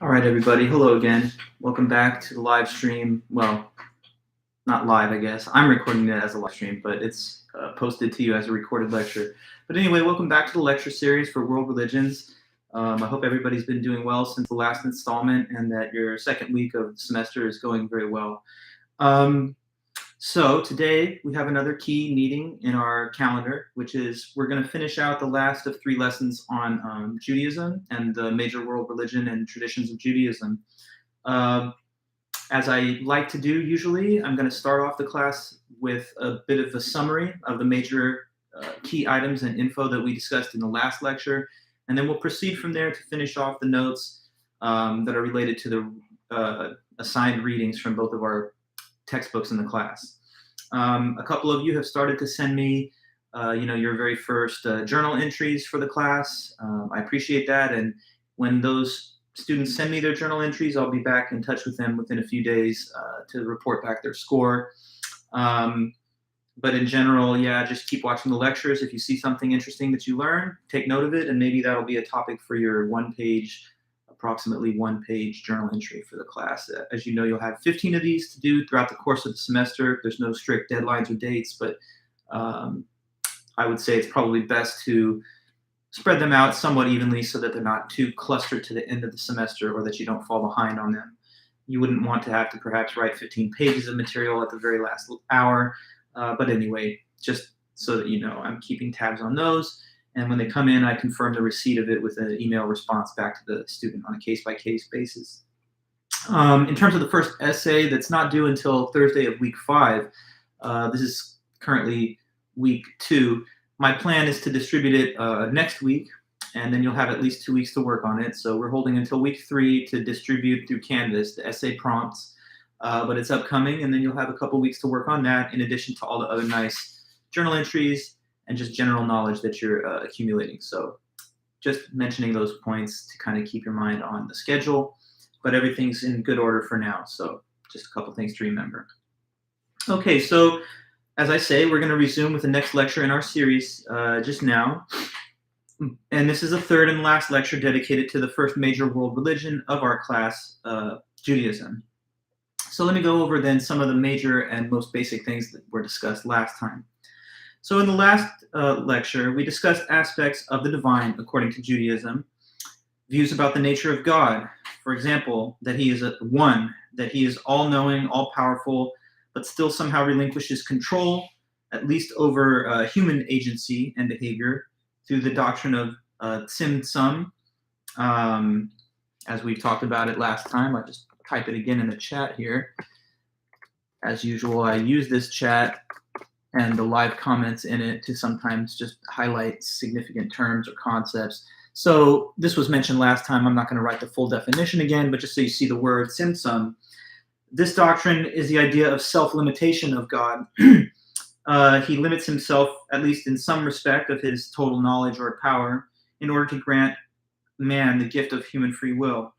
All right, everybody. Hello again. Welcome back to the live stream. Well, not live, I guess. I'm recording it as a live stream, but it's posted to you as a recorded lecture. But anyway, welcome back to the lecture series for world religions. I hope everybody's been doing well since the last installment and that your second week of the semester is going very well. So today we have another key meeting in our calendar, which is we're going to finish out the last of 3 lessons on Judaism and the major world religion and traditions of Judaism. As I like to do usually, I'm going to start off the class with a bit of a summary of the major key items and info that we discussed in the last lecture, and then we'll proceed from there to finish off the notes that are related to the assigned readings from both of our textbooks in the class. A couple of you have started to send me, your very first journal entries for the class. I appreciate that, and when those students send me their journal entries, I'll be back in touch with them within a few days to report back their score. But in general, just keep watching the lectures. If you see something interesting that you learn, take note of it, and maybe that'll be a topic for your approximately one-page journal entry for the class. As you know, you'll have 15 of these to do throughout the course of the semester. There's no strict deadlines or dates, but I would say it's probably best to spread them out somewhat evenly so that they're not too clustered to the end of the semester or that you don't fall behind on them. You wouldn't want to have to perhaps write 15 pages of material at the very last hour. But anyway, just so that you know, I'm keeping tabs on those. And when they come in, I confirm the receipt of it with an email response back to the student on a case-by-case basis. In terms of the first essay that's not due until Thursday of week 5, this is currently week 2. My plan is to distribute it next week, and then you'll have at least 2 weeks to work on it. So we're holding until week 3 to distribute through Canvas the essay prompts, but it's upcoming, and then you'll have a couple weeks to work on that in addition to all the other nice journal entries and just general knowledge that you're accumulating. So just mentioning those points to kind of keep your mind on the schedule, but everything's in good order for now. So just a couple things to remember. Okay, so as I say, we're going to resume with the next lecture in our series just now. And this is the third and last lecture dedicated to the first major world religion of our class, Judaism. So let me go over then some of the major and most basic things that were discussed last time. So in the last lecture, we discussed aspects of the divine according to Judaism, views about the nature of God. For example, that he is one, that he is all-knowing, all-powerful, but still somehow relinquishes control, at least over human agency and behavior, through the doctrine of Tzimtzum, as we've talked about it last time. I'll just type it again in the chat here. As usual, I use this chat and the live comments in it to sometimes just highlight significant terms or concepts. So this was mentioned last time. I'm not going to write the full definition again, but just so you see the word Tzimtzum. This doctrine is the idea of self-limitation of God. He limits himself, at least in some respect, of his total knowledge or power in order to grant man the gift of human free will.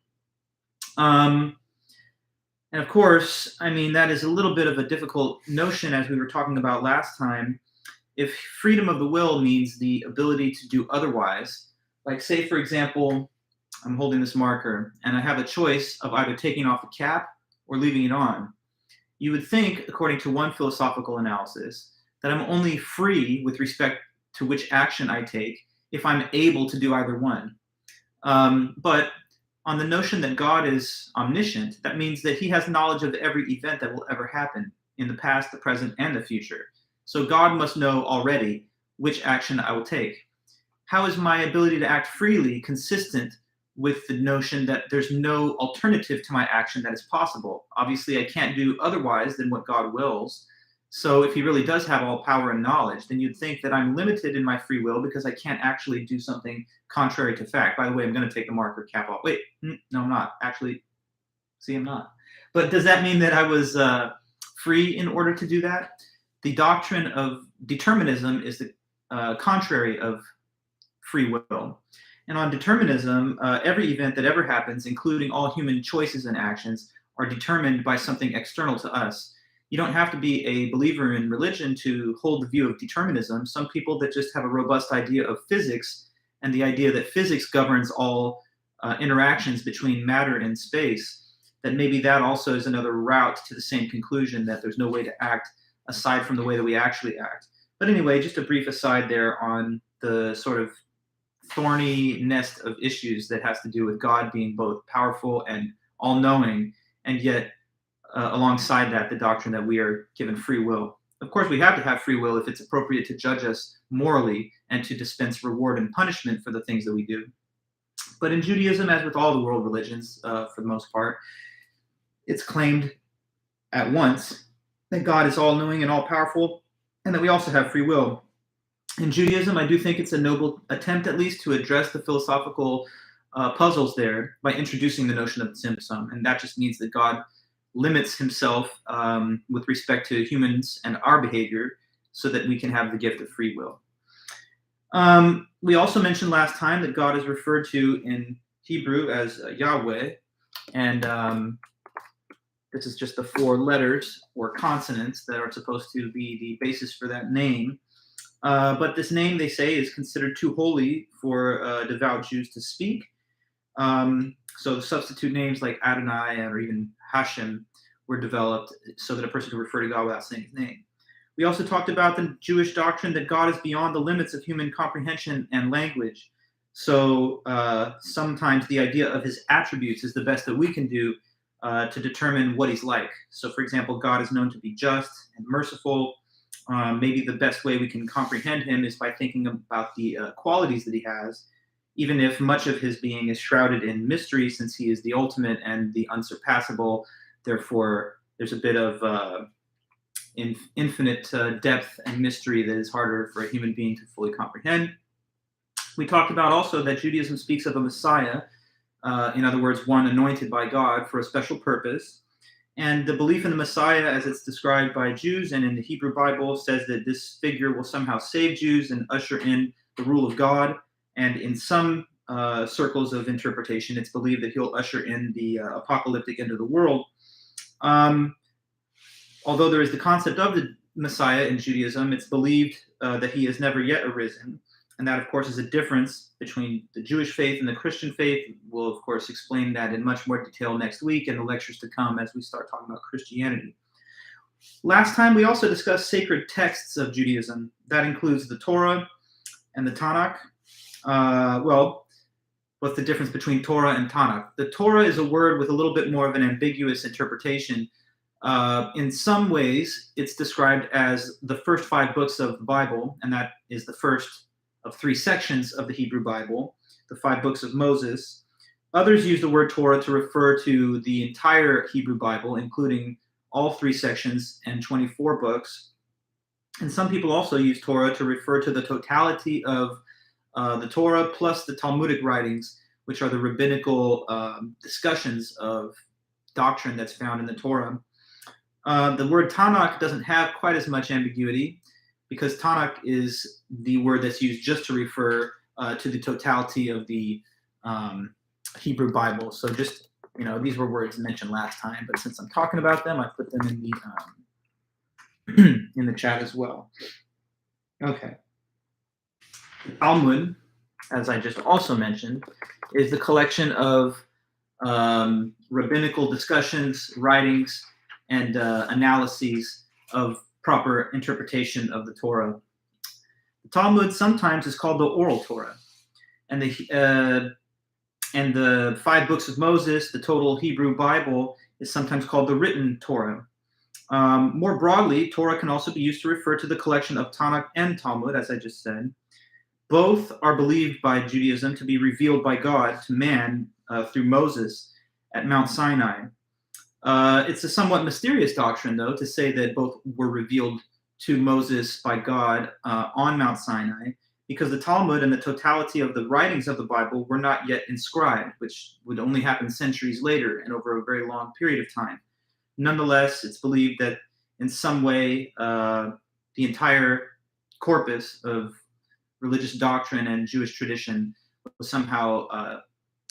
And of course, I mean, that is a little bit of a difficult notion, as we were talking about last time. If freedom of the will means the ability to do otherwise, like say, for example, I'm holding this marker and I have a choice of either taking off the cap or leaving it on. You would think, according to one philosophical analysis, that I'm only free with respect to which action I take if I'm able to do either one. But on the notion that God is omniscient, that means that he has knowledge of every event that will ever happen in the past, the present, and the future. So God must know already which action I will take. How is my ability to act freely consistent with the notion that there's no alternative to my action that is possible? Obviously, I can't do otherwise than what God wills. So if he really does have all power and knowledge, then you'd think that I'm limited in my free will because I can't actually do something contrary to fact. By the way, I'm going to take the marker cap off. Wait, no, I'm not. Actually, see, I'm not. But does that mean that I was free in order to do that? The doctrine of determinism is the contrary of free will. And on determinism, every event that ever happens, including all human choices and actions, are determined by something external to us. You don't have to be a believer in religion to hold the view of determinism. Some people that just have a robust idea of physics and the idea that physics governs all interactions between matter and space, that maybe that also is another route to the same conclusion, that there's no way to act aside from the way that we actually act. But anyway, just a brief aside there on the sort of thorny nest of issues that has to do with God being both powerful and all-knowing, and yet alongside that, the doctrine that we are given free will. Of course, we have to have free will if it's appropriate to judge us morally and to dispense reward and punishment for the things that we do. But in Judaism, as with all the world religions, for the most part, it's claimed at once that God is all-knowing and all-powerful, and that we also have free will. In Judaism, I do think it's a noble attempt, at least, to address the philosophical puzzles there by introducing the notion of the tzimtzum, and that just means that God limits himself with respect to humans and our behavior so that we can have the gift of free will. We also mentioned last time that God is referred to in Hebrew as Yahweh, and this is just the 4 letters or consonants that are supposed to be the basis for that name. But this name, they say, is considered too holy for devout Jews to speak. So the substitute names like Adonai or even Hashem were developed so that a person could refer to God without saying his name. We also talked about the Jewish doctrine that God is beyond the limits of human comprehension and language. So sometimes the idea of his attributes is the best that we can do to determine what he's like. So, for example, God is known to be just and merciful. Maybe the best way we can comprehend him is by thinking about the qualities that he has, even if much of his being is shrouded in mystery, since he is the ultimate and the unsurpassable. Therefore, there's a bit of infinite depth and mystery that is harder for a human being to fully comprehend. We talked about also that Judaism speaks of a Messiah, in other words, one anointed by God for a special purpose. And the belief in the Messiah, as it's described by Jews and in the Hebrew Bible, says that this figure will somehow save Jews and usher in the rule of God. And in some circles of interpretation, it's believed that he'll usher in the apocalyptic end of the world. Although there is the concept of the Messiah in Judaism, it's believed that he has never yet arisen. And that, of course, is a difference between the Jewish faith and the Christian faith. We'll, of course, explain that in much more detail next week in the lectures to come as we start talking about Christianity. Last time, we also discussed sacred texts of Judaism. That includes the Torah and the Tanakh. Well, what's the difference between Torah and Tanakh? The Torah is a word with a little bit more of an ambiguous interpretation. In some ways, it's described as the first 5 books of the Bible, and that is the first of 3 sections of the Hebrew Bible, the 5 books of Moses. Others use the word Torah to refer to the entire Hebrew Bible, including all 3 sections and 24 books. And some people also use Torah to refer to the totality of the Torah plus the Talmudic writings, which are the rabbinical discussions of doctrine that's found in the Torah. The word Tanakh doesn't have quite as much ambiguity, because Tanakh is the word that's used just to refer to the totality of the Hebrew Bible. So just, these were words mentioned last time, but since I'm talking about them, I put them in the in the chat as well. Okay. Talmud, as I just also mentioned, is the collection of rabbinical discussions, writings, and analyses of proper interpretation of the Torah. The Talmud sometimes is called the Oral Torah, and the 5 books of Moses, the total Hebrew Bible, is sometimes called the written Torah. More broadly, Torah can also be used to refer to the collection of Tanakh and Talmud, as I just said. Both are believed by Judaism to be revealed by God to man through Moses at Mount Sinai. It's a somewhat mysterious doctrine, though, to say that both were revealed to Moses by God on Mount Sinai, because the Talmud and the totality of the writings of the Bible were not yet inscribed, which would only happen centuries later and over a very long period of time. Nonetheless, it's believed that in some way the entire corpus of religious doctrine and Jewish tradition was somehow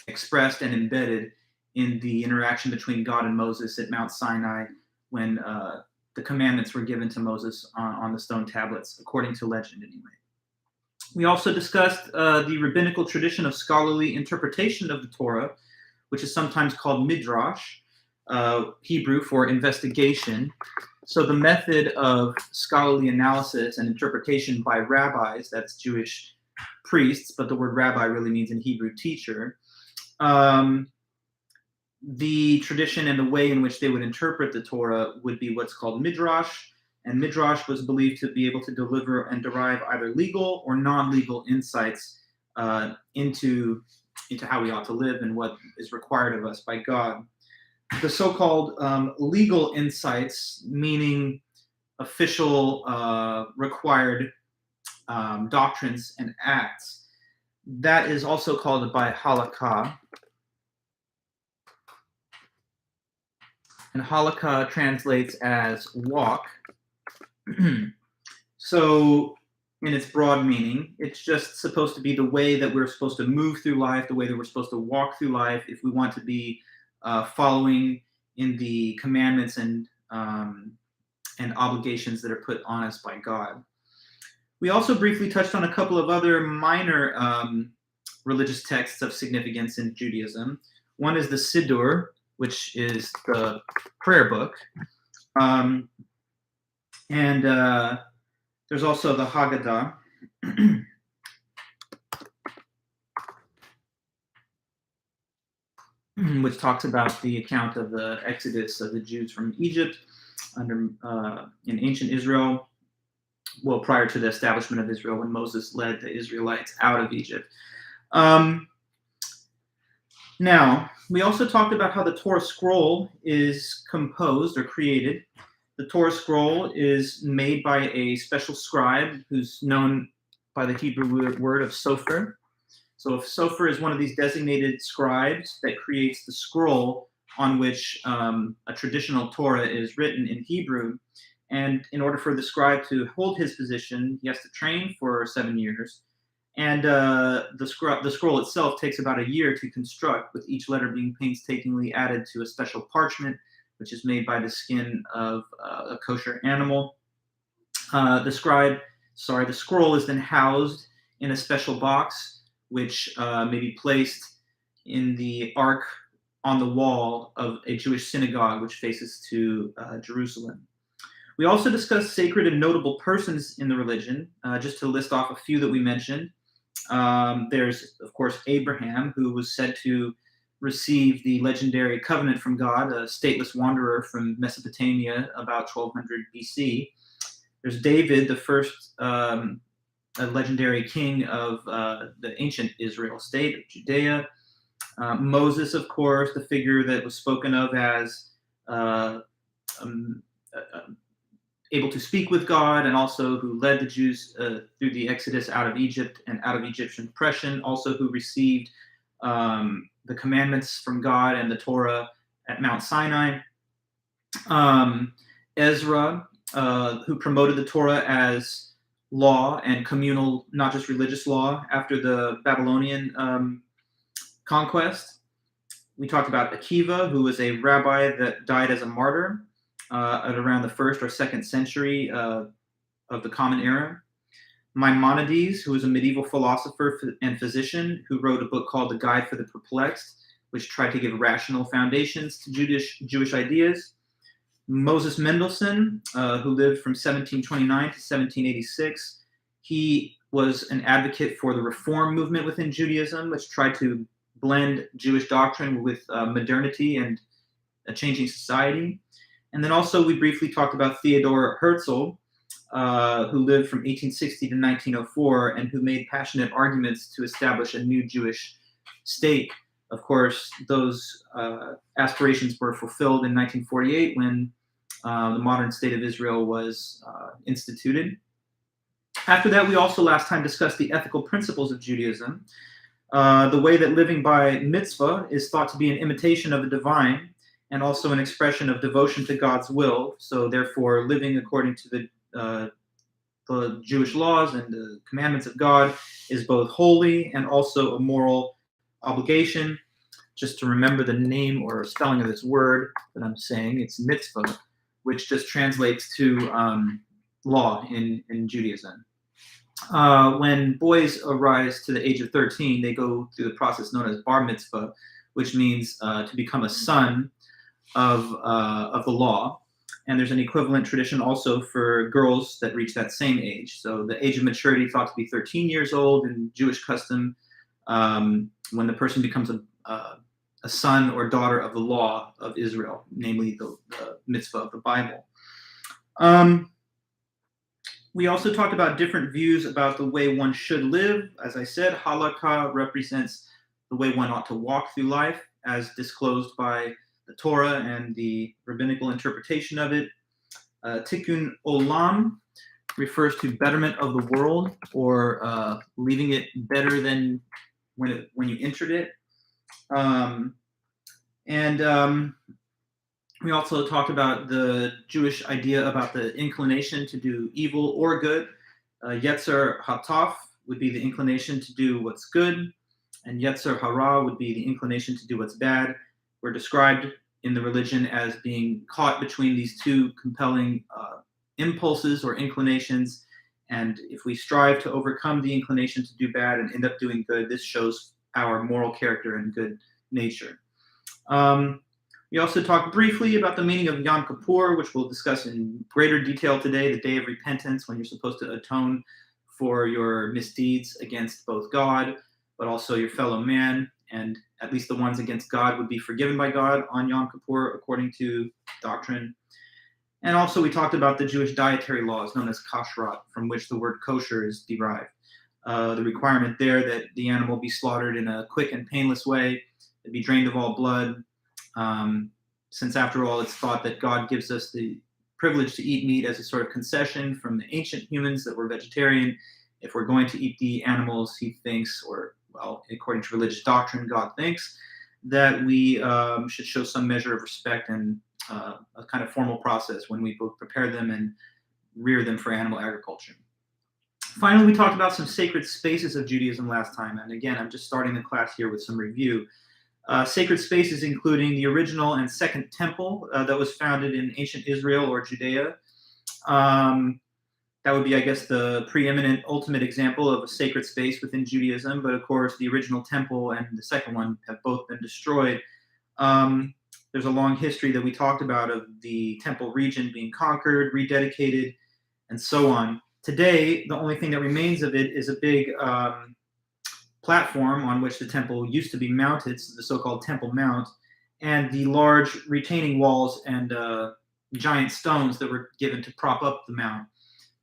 expressed and embedded in the interaction between God and Moses at Mount Sinai when the commandments were given to Moses on the stone tablets, according to legend anyway. We also discussed the rabbinical tradition of scholarly interpretation of the Torah, which is sometimes called midrash, Hebrew for investigation. So the method of scholarly analysis and interpretation by rabbis, that's Jewish priests, but the word rabbi really means in Hebrew teacher. The tradition and the way in which they would interpret the Torah would be what's called midrash, and midrash was believed to be able to deliver and derive either legal or non-legal insights into how we ought to live and what is required of us by God. The so-called legal insights, meaning official required doctrines and acts, that is also called by halakha. And halakha translates as walk. So in its broad meaning, it's just supposed to be the way that we're supposed to move through life, the way that we're supposed to walk through life if we want to be following in the commandments and obligations that are put on us by God. We also briefly touched on a couple of other minor religious texts of significance in Judaism. One is the Siddur, which is the prayer book. And there's also the Haggadah. Which talks about the account of the exodus of the Jews from Egypt in ancient Israel, well, prior to the establishment of Israel, when Moses led the Israelites out of Egypt. Now, we also talked about how the Torah scroll is composed or created. The Torah scroll is made by a special scribe who's known by the Hebrew word of sofer. So if sofer is one of these designated scribes that creates the scroll on which a traditional Torah is written in Hebrew. And in order for the scribe to hold his position, he has to train for 7 years. And the scroll itself takes about a year to construct, with each letter being painstakingly added to a special parchment, which is made by the skin of a kosher animal. The scroll is then housed in a special box, which may be placed in the ark on the wall of a Jewish synagogue, which faces to Jerusalem. We also discussed sacred and notable persons in the religion, just to list off a few that we mentioned. There's, of course, Abraham, who was said to receive the legendary covenant from God, a stateless wanderer from Mesopotamia about 1200 BC. There's David, the first a legendary king of the ancient Israel state of Judea. Moses, of course, the figure that was spoken of as able to speak with God, and also who led the Jews through the Exodus out of Egypt and out of Egyptian oppression, also who received the commandments from God and the Torah at Mount Sinai. Ezra, who promoted the Torah as law and communal, not just religious law, after the Babylonian conquest. We talked about Akiva, who was a rabbi that died as a martyr at around the 1st or 2nd century of the Common Era. Maimonides, who was a medieval philosopher and physician who wrote a book called The Guide for the Perplexed, which tried to give rational foundations to Jewish ideas. Moses Mendelssohn, who lived from 1729 to 1786. He was an advocate for the reform movement within Judaism, which tried to blend Jewish doctrine with modernity and a changing society. And then also we briefly talked about Theodor Herzl, who lived from 1860 to 1904 and who made passionate arguments to establish a new Jewish state. Of course, those aspirations were fulfilled in 1948 when the modern state of Israel was instituted. After that, we also last time discussed the ethical principles of Judaism, the way that living by mitzvah is thought to be an imitation of the divine and also an expression of devotion to God's will. So therefore, living according to the Jewish laws and the commandments of God is both holy and also a moral obligation. Just to remember the name or spelling of this word that I'm saying, it's mitzvah, which just translates to law in Judaism. When boys arise to the age of 13, they go through the process known as bar mitzvah, which means to become a son of the law. And there's an equivalent tradition also for girls that reach that same age. So the age of maturity thought to be 13 years old in Jewish custom, when the person becomes a son or daughter of the law of Israel, namely the mitzvah of the Bible. We also talked about different views about the way one should live. As I said, halakha represents the way one ought to walk through life as disclosed by the Torah and the rabbinical interpretation of it. Tikkun olam refers to betterment of the world, or leaving it better than when you entered it. We also talked about the Jewish idea about the inclination to do evil or good. Yetzer hataf would be the inclination to do what's good, and Yetzer hara would be the inclination to do what's bad. We're described in the religion as being caught between these two compelling impulses or inclinations, and if we strive to overcome the inclination to do bad and end up doing good, this shows our moral character and good nature. We also talked briefly about the meaning of Yom Kippur, which we'll discuss in greater detail today, the day of repentance, when you're supposed to atone for your misdeeds against both God, but also your fellow man, and at least the ones against God would be forgiven by God on Yom Kippur, according to doctrine. And also we talked about the Jewish dietary laws known as kashrut, from which the word kosher is derived. The requirement there that the animal be slaughtered in a quick and painless way, it be drained of all blood, since after all it's thought that God gives us the privilege to eat meat as a sort of concession from the ancient humans that were vegetarian. If we're going to eat the animals, he thinks, or well, according to religious doctrine, God thinks that we should show some measure of respect and a kind of formal process when we both prepare them and rear them for animal agriculture. Finally, we talked about some sacred spaces of Judaism last time, and again, I'm just starting the class here with some review. Sacred spaces including the original and second temple that was founded in ancient Israel or Judea. That would be, I guess, the preeminent ultimate example of a sacred space within Judaism, but of course the original temple and the second one have both been destroyed. There's a long history that we talked about of the temple region being conquered, rededicated, and so on. Today, the only thing that remains of it is a big platform on which the temple used to be mounted, the so-called Temple Mount, and the large retaining walls and giant stones that were given to prop up the mount.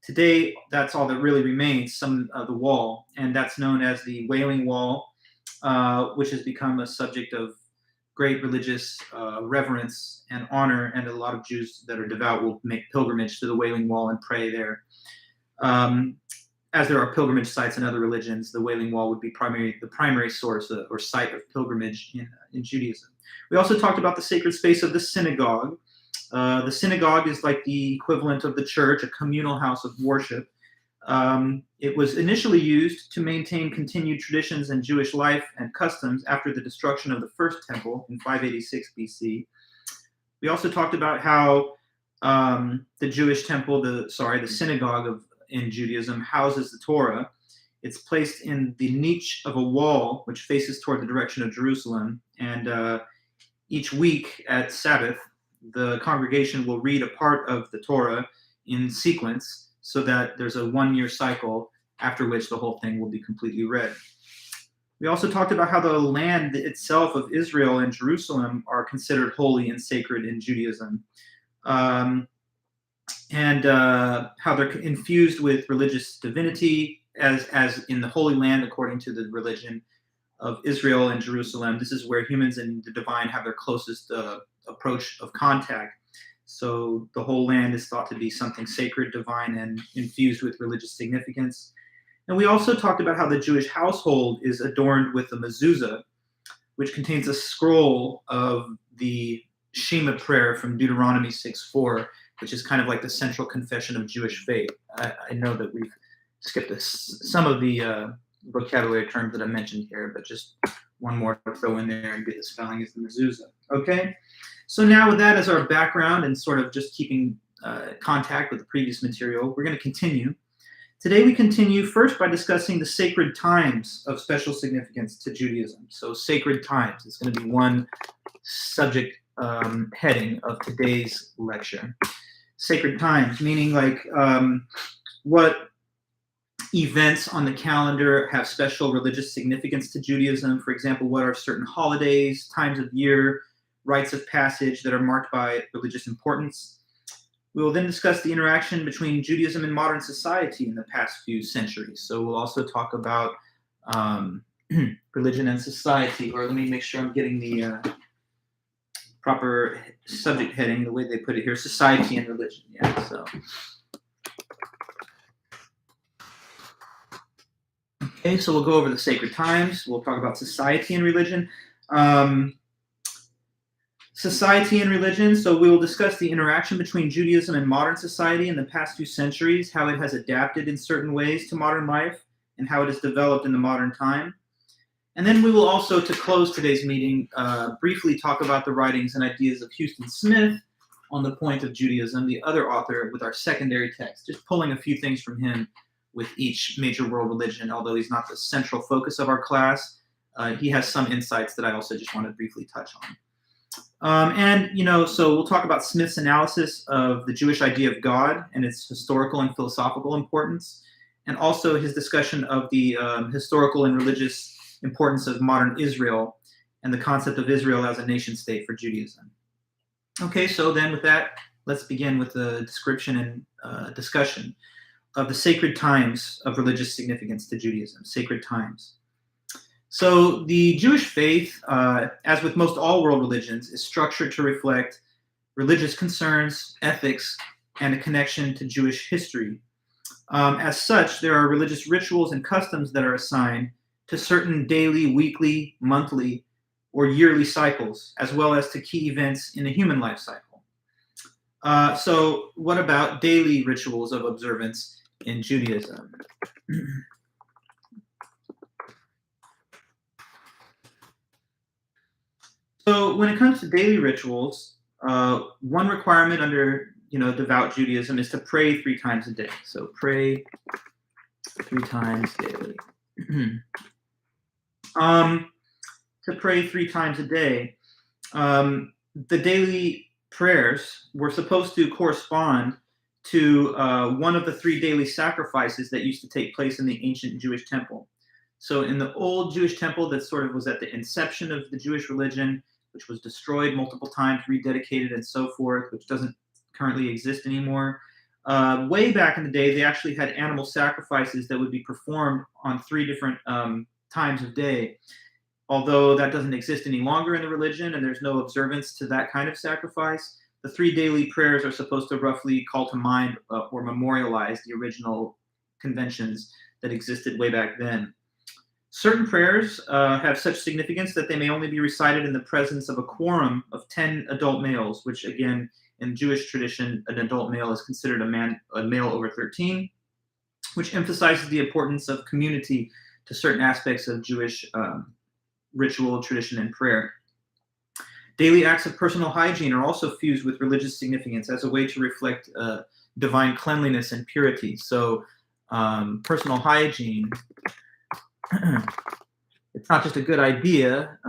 Today, that's all that really remains, some of the wall, and that's known as the Wailing Wall, which has become a subject of great religious reverence and honor, and a lot of Jews that are devout will make pilgrimage to the Wailing Wall and pray there. As there are pilgrimage sites in other religions, the Wailing Wall would be the primary source or site of pilgrimage in Judaism. We also talked about the sacred space of the synagogue. The synagogue is like the equivalent of the church, a communal house of worship. It was initially used to maintain continued traditions and Jewish life and customs after the destruction of the first temple in 586 BC. We also talked about how the Jewish temple, the synagogue in Judaism houses the Torah. It's placed in the niche of a wall which faces toward the direction of Jerusalem. And each week at Sabbath, the congregation will read a part of the Torah in sequence so that there's a 1-year cycle after which the whole thing will be completely read. We also talked about how the land itself of Israel and Jerusalem are considered holy and sacred in Judaism. And how they're infused with religious divinity as in the Holy Land, according to the religion of Israel and Jerusalem. This is where humans and the divine have their closest approach of contact. So the whole land is thought to be something sacred, divine, and infused with religious significance. And we also talked about how the Jewish household is adorned with a mezuzah, which contains a scroll of the Shema prayer from Deuteronomy 6:4, which is kind of like the central confession of Jewish faith. I know that we've skipped some of the vocabulary terms that I mentioned here, but just one more to throw in there and get the spelling is the mezuzah. Okay, so now with that as our background and sort of just keeping contact with the previous material, we're going to continue. Today we continue first by discussing the sacred times of special significance to Judaism. So sacred times is going to be one subject heading of today's lecture. Sacred times, meaning like what events on the calendar have special religious significance to Judaism. For example, what are certain holidays, times of year, rites of passage that are marked by religious importance. We will then discuss the interaction between Judaism and modern society in the past few centuries. So we'll also talk about religion and society, or let me make sure I'm getting the proper subject heading, the way they put it here, society and religion. Yeah, so. Okay, so we'll go over the sacred times. We'll talk about society and religion. Society and religion. So we will discuss the interaction between Judaism and modern society in the past few centuries, how it has adapted in certain ways to modern life, and how it has developed in the modern time. And then we will also, to close today's meeting, briefly talk about the writings and ideas of Huston Smith on the point of Judaism, the other author, with our secondary text, just pulling a few things from him with each major world religion. Although he's not the central focus of our class, he has some insights that I also just want to briefly touch on. So we'll talk about Smith's analysis of the Jewish idea of God and its historical and philosophical importance, and also his discussion of the historical and religious importance of modern Israel and the concept of Israel as a nation state for Judaism. Okay, so then with that, let's begin with the description and discussion of the sacred times of religious significance to Judaism, sacred times. So the Jewish faith, as with most all world religions, is structured to reflect religious concerns, ethics, and a connection to Jewish history. As such, there are religious rituals and customs that are assigned to certain daily, weekly, monthly, or yearly cycles, as well as to key events in a human life cycle. So what about daily rituals of observance in Judaism? So when it comes to daily rituals, one requirement under devout Judaism is to pray 3 times a day. So pray 3 times daily. To pray 3 times a day, the daily prayers were supposed to correspond to one of the 3 daily sacrifices that used to take place in the ancient Jewish temple. So in the old Jewish temple that sort of was at the inception of the Jewish religion, which was destroyed multiple times, rededicated, and so forth, which doesn't currently exist anymore. Way back in the day, they actually had animal sacrifices that would be performed on 3 different times of day. Although that doesn't exist any longer in the religion and there's no observance to that kind of sacrifice, the 3 daily prayers are supposed to roughly call to mind or memorialize the original conventions that existed way back then. Certain prayers have such significance that they may only be recited in the presence of a quorum of 10 adult males, which again, in Jewish tradition, an adult male is considered a male over 13, which emphasizes the importance of community to certain aspects of Jewish ritual, tradition, and prayer. Daily acts of personal hygiene are also fused with religious significance as a way to reflect divine cleanliness and purity. So personal hygiene, it's not just a good idea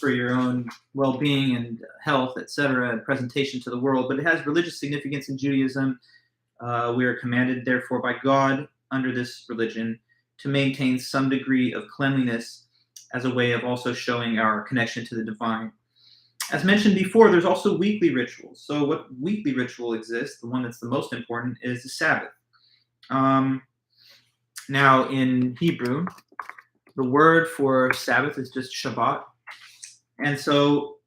for your own well-being and health, etc., and presentation to the world, but it has religious significance in Judaism. We are commanded, therefore, by God under this religion to maintain some degree of cleanliness as a way of also showing our connection to the divine. As mentioned before, there's also weekly rituals. So what weekly ritual exists, the one that's the most important, is the Sabbath. Now, in Hebrew, the word for Sabbath is just Shabbat. And so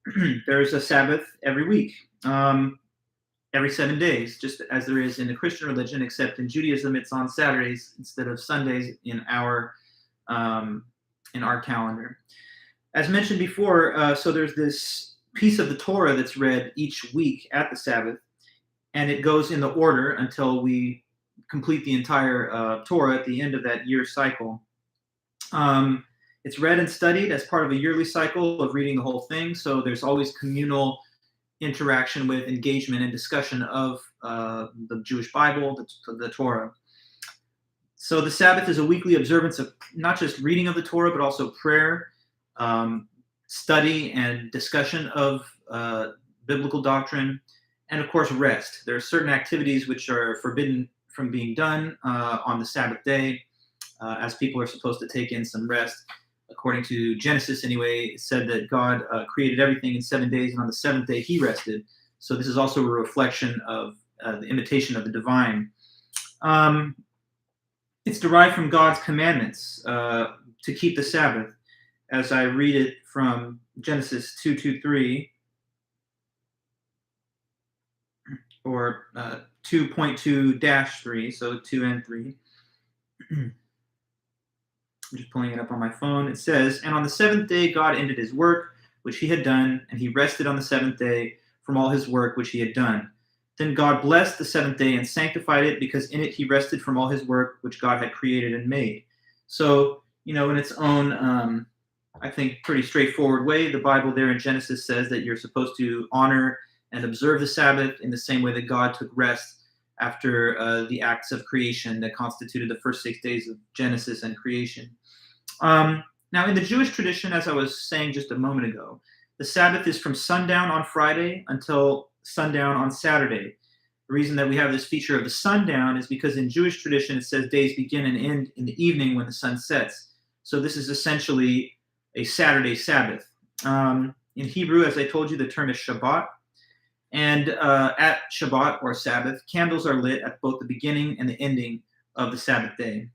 there's a Sabbath every week, every 7 days, just as there is in the Christian religion, except in Judaism, it's on Saturdays instead of Sundays in our calendar. As mentioned before, so there's this piece of the Torah that's read each week at the Sabbath, and it goes in the order until we complete the entire Torah at the end of that year cycle. It's read and studied as part of a yearly cycle of reading the whole thing. So there's always communal interaction with engagement and discussion of the Jewish Bible, the Torah. So the Sabbath is a weekly observance of not just reading of the Torah, but also prayer, study, and discussion of biblical doctrine, and of course rest. There are certain activities which are forbidden from being done on the Sabbath day, as people are supposed to take in some rest. According to Genesis anyway, it said that God created everything in 7 days, and on the seventh day he rested. So this is also a reflection of the imitation of the divine. It's derived from God's commandments to keep the Sabbath, as I read it from Genesis 2:2-3, or 2.2-3, so 2 and 3. I'm just pulling it up on my phone. It says, "And on the seventh day God ended his work, which he had done, and he rested on the seventh day from all his work which he had done. Then God blessed the seventh day and sanctified it, because in it he rested from all his work which God had created and made." So, in its own, I think, pretty straightforward way, the Bible there in Genesis says that you're supposed to honor and observe the Sabbath in the same way that God took rest after the acts of creation that constituted the first 6 days of Genesis and creation. Now, in the Jewish tradition, as I was saying just a moment ago, the Sabbath is from sundown on Friday until sundown on Saturday. The reason that we have this feature of the sundown is because in Jewish tradition it says days begin and end in the evening when the sun sets. So this is essentially a Saturday Sabbath. In Hebrew, as I told you, the term is Shabbat. And at Shabbat, or Sabbath, candles are lit at both the beginning and the ending of the Sabbath day.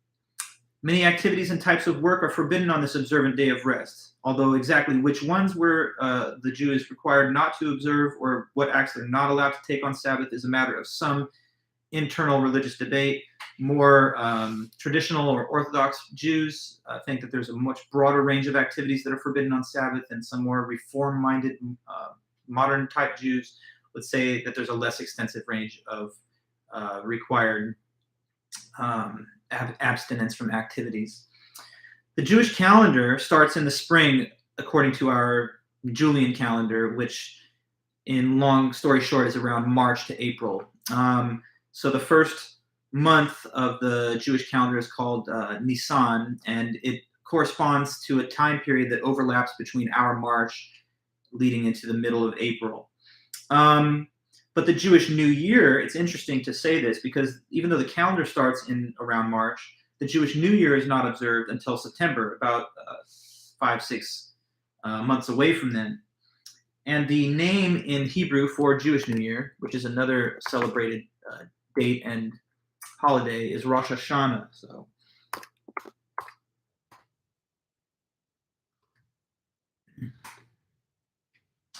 Many activities and types of work are forbidden on this observant day of rest, although exactly which ones were the Jew is required not to observe, or what acts they're not allowed to take on Sabbath, is a matter of some internal religious debate. More traditional or Orthodox Jews think that there's a much broader range of activities that are forbidden on Sabbath, and some more reform-minded modern-type Jews would say that there's a less extensive range of required abstinence from activities. The Jewish calendar starts in the spring according to our Julian calendar, which, in long story short, is around March to April. So the first month of the Jewish calendar is called Nisan, and it corresponds to a time period that overlaps between our March leading into the middle of April. But the Jewish New Year, it's interesting to say this, because even though the calendar starts in around March, the Jewish New Year is not observed until September, about 5-6 months away from then. And the name in Hebrew for Jewish New Year, which is another celebrated date and holiday, is Rosh Hashanah. So,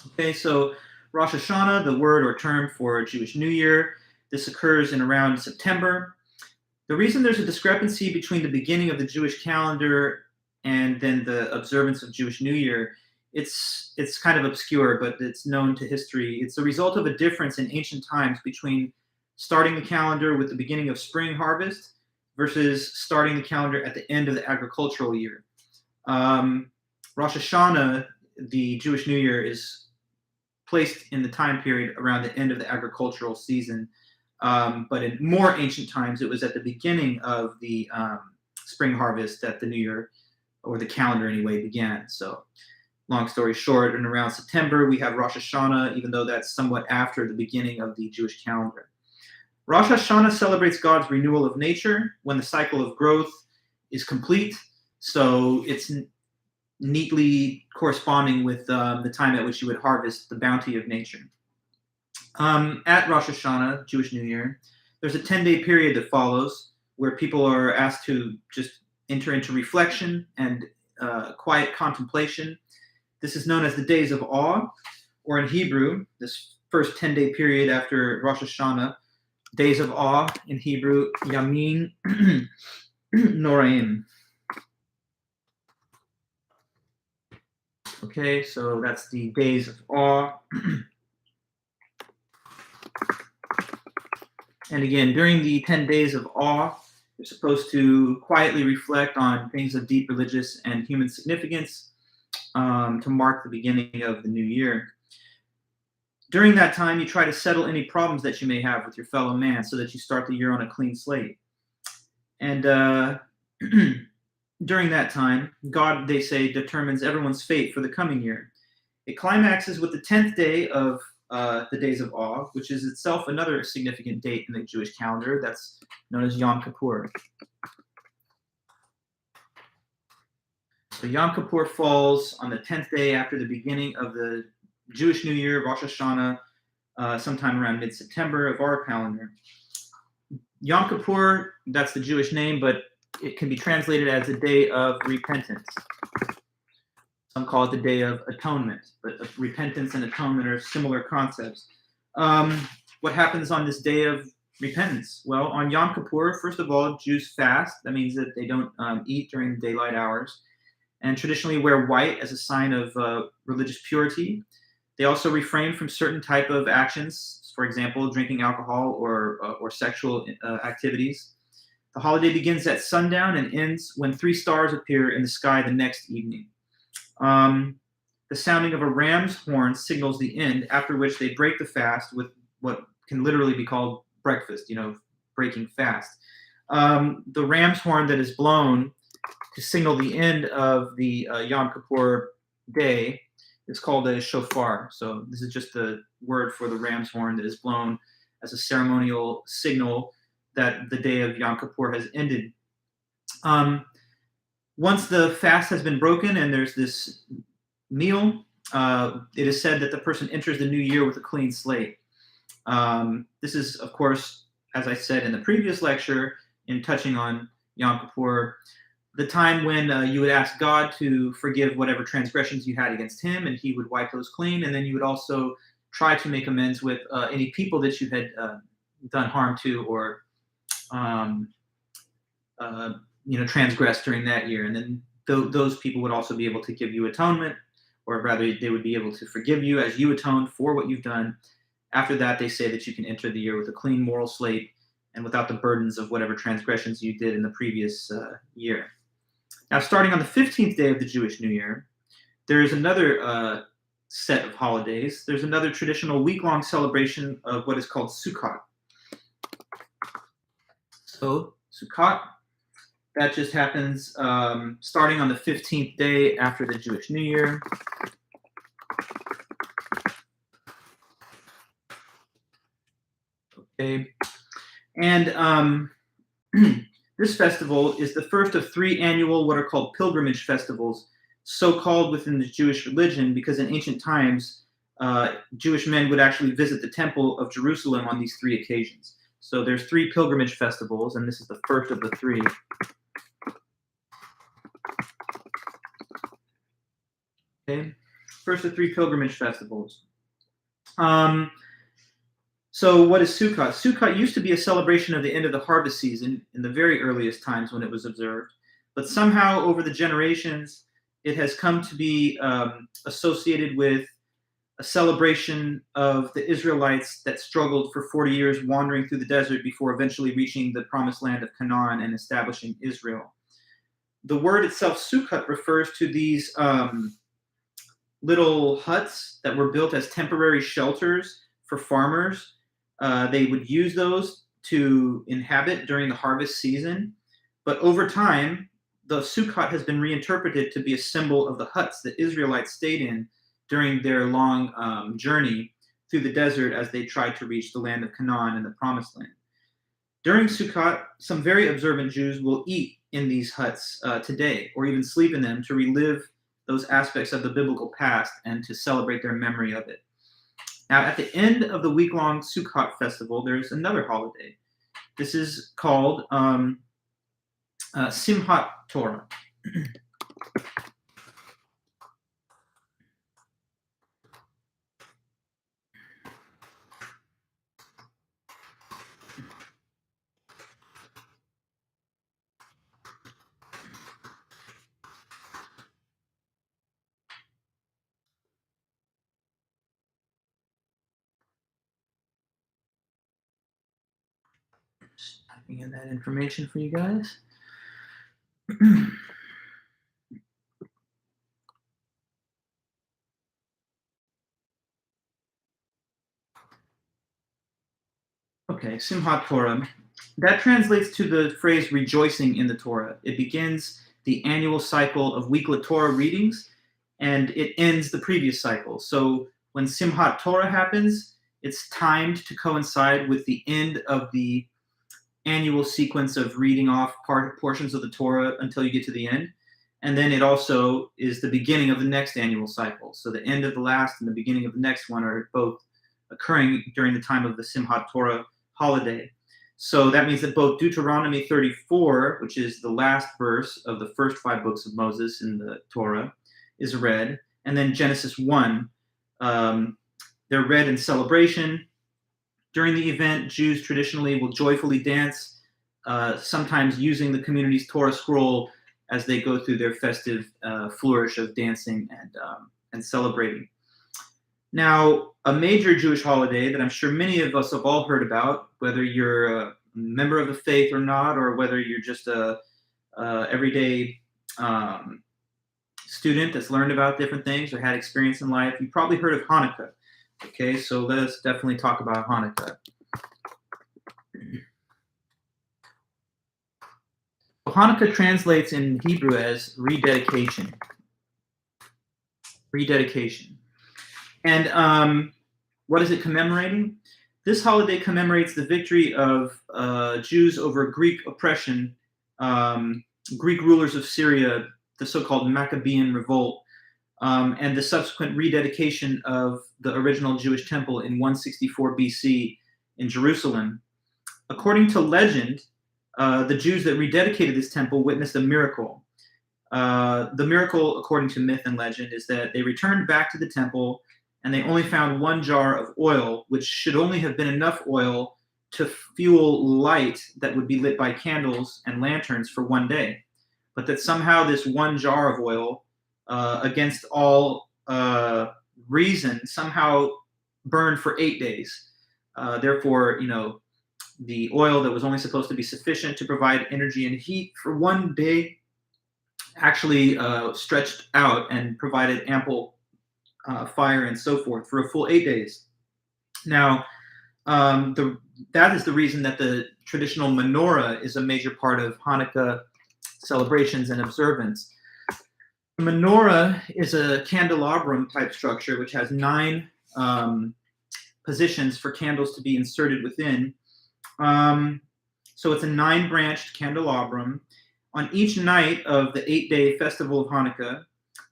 okay, so Rosh Hashanah, the word or term for Jewish New Year, this occurs in around September. The reason there's a discrepancy between the beginning of the Jewish calendar and then the observance of Jewish New Year, it's kind of obscure, but it's known to history. It's a result of a difference in ancient times between starting the calendar with the beginning of spring harvest versus starting the calendar at the end of the agricultural year. Rosh Hashanah, the Jewish New Year, is placed in the time period around the end of the agricultural season. But in more ancient times, it was at the beginning of the spring harvest that the New Year, or the calendar anyway, began. So long story short, in around September, we have Rosh Hashanah, even though that's somewhat after the beginning of the Jewish calendar. Rosh Hashanah celebrates God's renewal of nature when the cycle of growth is complete. So it's neatly corresponding with the time at which you would harvest the bounty of nature. At Rosh Hashanah, Jewish New Year, there's a 10-day period that follows where people are asked to just enter into reflection and quiet contemplation. This is known as the Days of Awe, or in Hebrew, this first 10-day period after Rosh Hashanah, Days of Awe in Hebrew, Yamin Noraim. Okay, so that's the Days of Awe. And again, during the 10 days of awe, you're supposed to quietly reflect on things of deep religious and human significance to mark the beginning of the new year. During that time, you try to settle any problems that you may have with your fellow man so that you start the year on a clean slate. And during that time, God, they say, determines everyone's fate for the coming year. It climaxes with the 10th day of the Days of Awe, which is itself another significant date in the Jewish calendar. That's known as Yom Kippur. So Yom Kippur falls on the 10th day after the beginning of the Jewish New Year, Rosh Hashanah, sometime around mid-September of our calendar. Yom Kippur, that's the Jewish name, but it can be translated as a day of repentance. Some call it the Day of Atonement, but repentance and atonement are similar concepts. What happens on this day of repentance? Well, on Yom Kippur, first of all, Jews fast. That means that they don't eat during daylight hours, and traditionally wear white as a sign of religious purity. They also refrain from certain type of actions, for example, drinking alcohol or sexual activities. The holiday begins at sundown and ends when 3 stars appear in the sky the next evening. The sounding of a ram's horn signals the end, after which they break the fast with what can literally be called breakfast, breaking fast. The ram's horn that is blown to signal the end of the Yom Kippur day is called a shofar. So this is just the word for the ram's horn that is blown as a ceremonial signal that the day of Yom Kippur has ended. Once the fast has been broken and there's this meal, it is said that the person enters the new year with a clean slate. This is, of course, as I said in the previous lecture, in touching on Yom Kippur, the time when you would ask God to forgive whatever transgressions you had against him, and he would wipe those clean, and then you would also try to make amends with any people that you had done harm to or transgressed during that year. And then those people would also be able to give you atonement, or rather they would be able to forgive you as you atone for what you've done. After that, they say that you can enter the year with a clean moral slate and without the burdens of whatever transgressions you did in the previous year. Now, starting on the 15th day of the Jewish New Year, there is another set of holidays. There's another traditional week-long celebration of what is called Sukkot. So, Sukkot, that just happens starting on the 15th day after the Jewish New Year. Okay. And this festival is the first of 3 annual what are called pilgrimage festivals, so called within the Jewish religion because in ancient times, Jewish men would actually visit the Temple of Jerusalem on these 3 occasions. So there's 3 pilgrimage festivals, and this is the first of the 3. Okay, first of 3 pilgrimage festivals. So what is Sukkot? Sukkot used to be a celebration of the end of the harvest season in the very earliest times when it was observed. But somehow over the generations, it has come to be associated with a celebration of the Israelites that struggled for 40 years wandering through the desert before eventually reaching the promised land of Canaan and establishing Israel. The word itself, Sukkot, refers to these little huts that were built as temporary shelters for farmers. They would use those to inhabit during the harvest season. But over time, the Sukkot has been reinterpreted to be a symbol of the huts that Israelites stayed in during their long journey through the desert as they tried to reach the land of Canaan and the Promised Land. During Sukkot, some very observant Jews will eat in these huts today, or even sleep in them to relive those aspects of the biblical past and to celebrate their memory of it. Now, at the end of the week-long Sukkot festival, there's another holiday. This is called Simchat Torah. Just typing in that information for you guys. Okay, Simchat Torah. That translates to the phrase rejoicing in the Torah. It begins the annual cycle of weekly Torah readings, and it ends the previous cycle. So when Simchat Torah happens, it's timed to coincide with the end of the annual sequence of reading off portions of the Torah until you get to the end. And then it also is the beginning of the next annual cycle. So the end of the last and the beginning of the next one are both occurring during the time of the Simchat Torah holiday. So that means that both Deuteronomy 34, which is the last verse of the first 5 books of Moses in the Torah, is read, and then Genesis 1, they're read in celebration. During the event, Jews traditionally will joyfully dance, sometimes using the community's Torah scroll as they go through their festive flourish of dancing and celebrating. Now, a major Jewish holiday that I'm sure many of us have all heard about, whether you're a member of the faith or not, or whether you're just a everyday student that's learned about different things or had experience in life, you've probably heard of Hanukkah. Okay, so let us definitely talk about Hanukkah. Hanukkah translates in Hebrew as rededication. Rededication. And what is it commemorating? This holiday commemorates the victory of Jews over Greek oppression, Greek rulers of Syria, the so-called Maccabean revolt, and the subsequent rededication of the original Jewish temple in 164 BC in Jerusalem. According to legend, the Jews that rededicated this temple witnessed a miracle. The miracle, according to myth and legend, is that they returned back to the temple and they only found 1 jar of oil, which should only have been enough oil to fuel light that would be lit by candles and lanterns for 1 day. But that somehow this 1 jar of oil, against all reason, somehow burned for 8 days. Therefore, the oil that was only supposed to be sufficient to provide energy and heat for 1 day actually stretched out and provided ample fire and so forth for a full 8 days. Now, that is the reason that the traditional menorah is a major part of Hanukkah celebrations and observance. The menorah is a candelabrum type structure which has 9 positions for candles to be inserted within. So it's a 9-branched candelabrum. On each night of the 8-day festival of Hanukkah,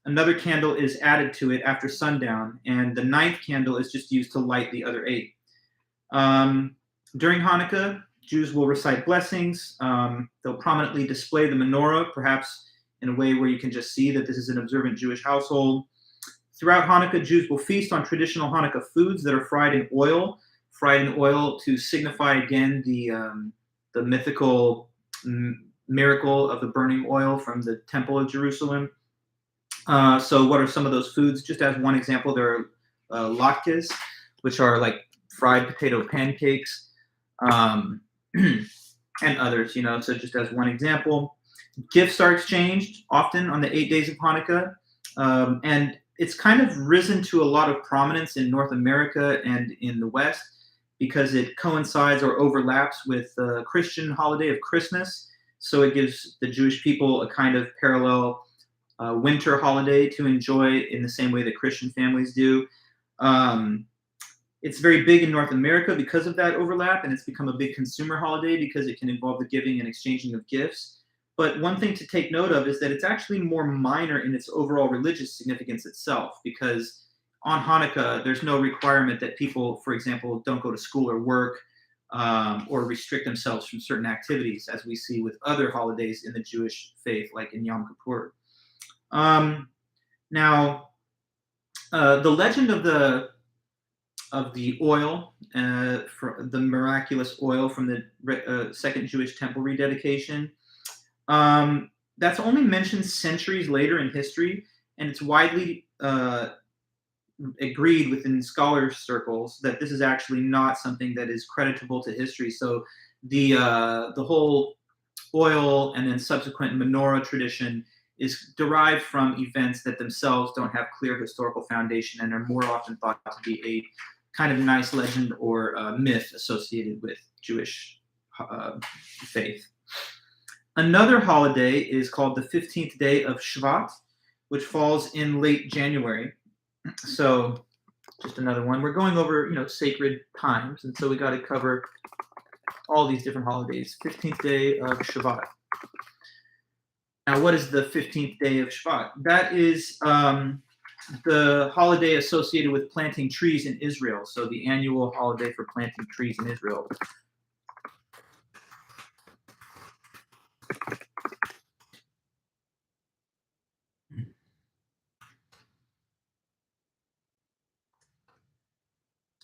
another candle is added to it after sundown, and the 9th candle is just used to light the other 8. During Hanukkah, Jews will recite blessings. They'll prominently display the menorah, perhaps in a way where you can just see that this is an observant Jewish household. Throughout Hanukkah, Jews will feast on traditional Hanukkah foods that are fried in oil to signify again the mythical miracle of the burning oil from the Temple of Jerusalem. So what are some of those foods? Just as one example, there are latkes, which are like fried potato pancakes, and others, so just as one example. Gifts are exchanged often on the 8 days of Hanukkah, and it's kind of risen to a lot of prominence in North America and in the West because it coincides or overlaps with the Christian holiday of Christmas. So it gives the Jewish people a kind of parallel winter holiday to enjoy in the same way that Christian families do. It's very big in North America because of that overlap, and it's become a big consumer holiday because it can involve the giving and exchanging of gifts. But one thing to take note of is that it's actually more minor in its overall religious significance itself, because on Hanukkah, there's no requirement that people, for example, don't go to school or work or restrict themselves from certain activities, as we see with other holidays in the Jewish faith, like in Yom Kippur. Now, the legend of the oil, for the miraculous oil from the second Jewish temple rededication, that's only mentioned centuries later in history, and it's widely agreed within scholar circles that this is actually not something that is creditable to history. So the whole oil and then subsequent menorah tradition is derived from events that themselves don't have clear historical foundation and are more often thought to be a kind of nice legend or myth associated with Jewish faith. Another holiday is called the 15th day of Shvat, which falls in late January. So just another one. We're going over, sacred times, and so we got to cover all these different holidays. 15th day of Shvat. Now, what is the 15th day of Shvat? That is the holiday associated with planting trees in Israel. So the annual holiday for planting trees in Israel.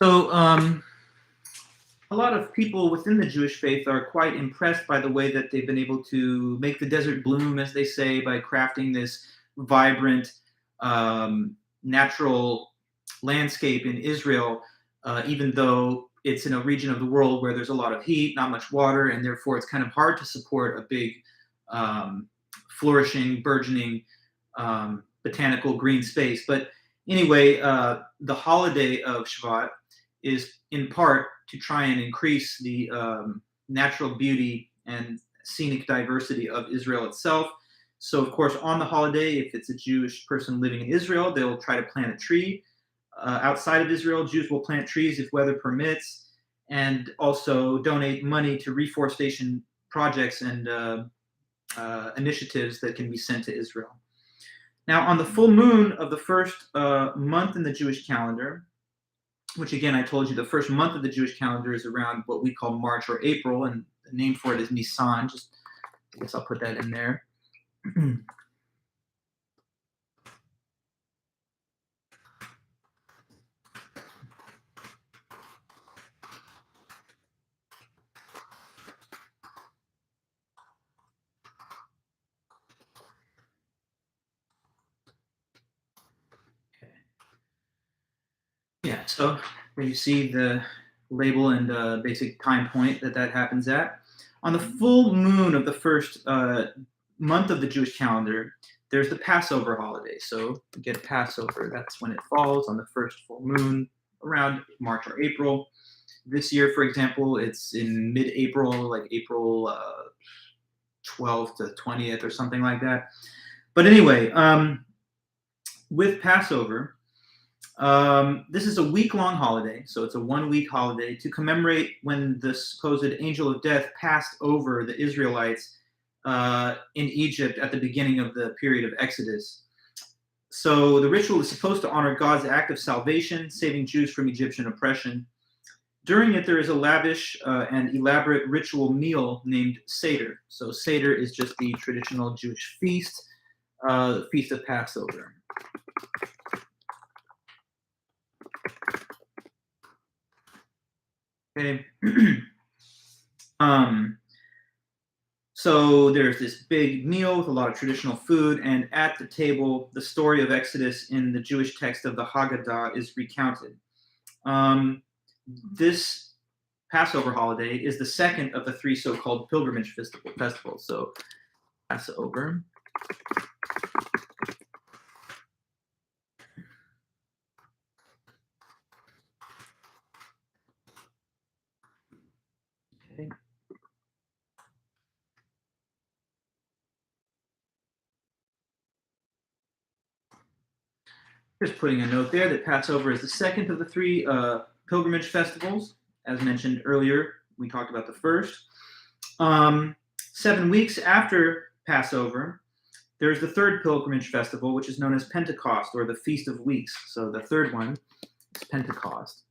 So a lot of people within the Jewish faith are quite impressed by the way that they've been able to make the desert bloom, as they say, by crafting this vibrant natural landscape in Israel, even though it's in a region of the world where there's a lot of heat, not much water, and therefore it's kind of hard to support a big, flourishing, burgeoning botanical green space. But anyway, the holiday of Shvat is in part to try and increase the natural beauty and scenic diversity of Israel itself. So, of course, on the holiday, if it's a Jewish person living in Israel, they'll try to plant a tree. Outside of Israel, Jews will plant trees if weather permits, and also donate money to reforestation projects and initiatives that can be sent to Israel. Now, on the full moon of the first month in the Jewish calendar, which again, I told you the first month of the Jewish calendar is around what we call March or April, and the name for it is Nisan. I guess I'll put that in there. Yeah, so where you see the label and basic time point that happens at. On the full moon of the first month of the Jewish calendar, there's the Passover holiday. So we get Passover. That's when it falls on the first full moon around March or April. This year, for example, it's in mid-April, like April 12th to 20th or something like that. But anyway, with Passover, this is a week-long holiday, so it's a one-week holiday to commemorate when the supposed angel of death passed over the Israelites in Egypt at the beginning of the period of Exodus. So the ritual is supposed to honor God's act of salvation, saving Jews from Egyptian oppression. During it, there is a lavish and elaborate ritual meal named Seder. So Seder is just the traditional Jewish feast, the Feast of Passover. Okay. So there's this big meal with a lot of traditional food, and at the table, the story of Exodus in the Jewish text of the Haggadah is recounted. This Passover holiday is the second of the three so-called pilgrimage festivals. So Passover. Okay. Just putting a note there that Passover is the second of the three pilgrimage festivals. As mentioned earlier, we talked about the first. 7 weeks after Passover, there's the third pilgrimage festival, which is known as Pentecost, or the Feast of Weeks. So the third one is Pentecost.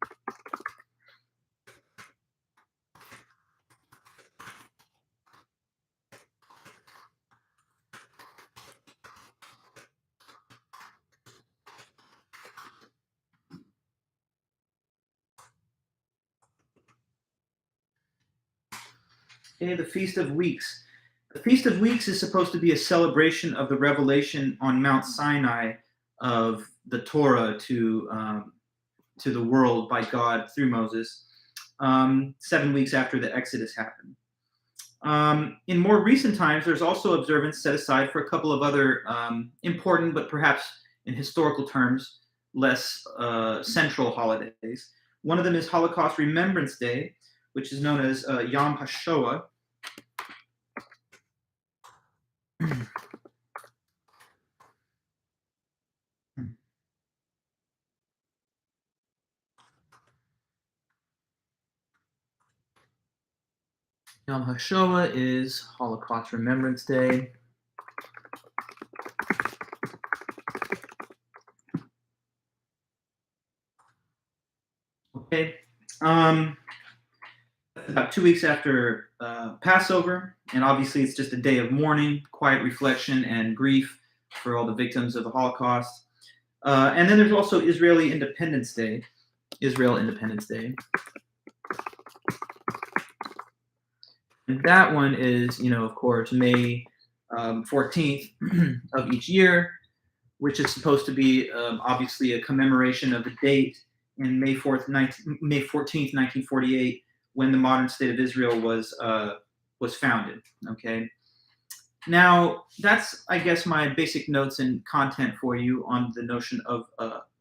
Okay, the Feast of Weeks. The Feast of Weeks is supposed to be a celebration of the revelation on Mount Sinai of the Torah to the world by God through Moses, 7 weeks after the Exodus happened. In more recent times, there's also observance set aside for a couple of other important, but perhaps in historical terms, less central holidays. One of them is Holocaust Remembrance Day, which is known as Yom HaShoah. Yom HaShoah is Holocaust Remembrance Day. Okay. About 2 weeks after Passover, and obviously it's just a day of mourning, quiet reflection, and grief for all the victims of the Holocaust. And then there's also Israel Independence Day. And that one is, of course, May 14th of each year, which is supposed to be obviously a commemoration of the date in May 14th, 1948, when the modern state of Israel was founded. Okay. Now, that's, I guess, my basic notes and content for you on the notion of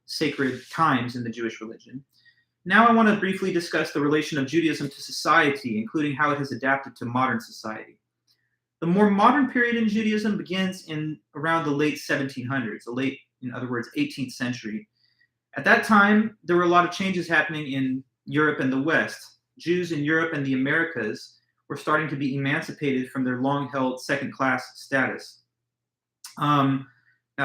sacred times in the Jewish religion. Now I want to briefly discuss the relation of Judaism to society, including how it has adapted to modern society. The more modern period in Judaism begins in around the late 1700s, in other words, 18th century. At that time, there were a lot of changes happening in Europe and the West. Jews in Europe and the Americas were starting to be emancipated from their long-held second-class status. Now,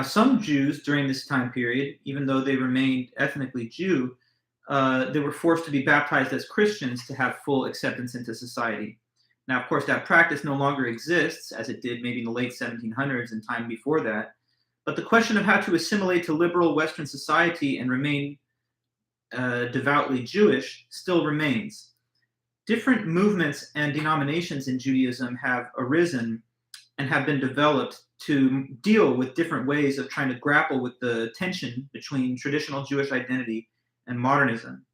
some Jews during this time period, even though they remained ethnically Jew, they were forced to be baptized as Christians to have full acceptance into society. Now, of course, that practice no longer exists, as it did maybe in the late 1700s and time before that. But the question of how to assimilate to liberal Western society and remain devoutly Jewish still remains. Different movements and denominations in Judaism have arisen and have been developed to deal with different ways of trying to grapple with the tension between traditional Jewish identity and modernism.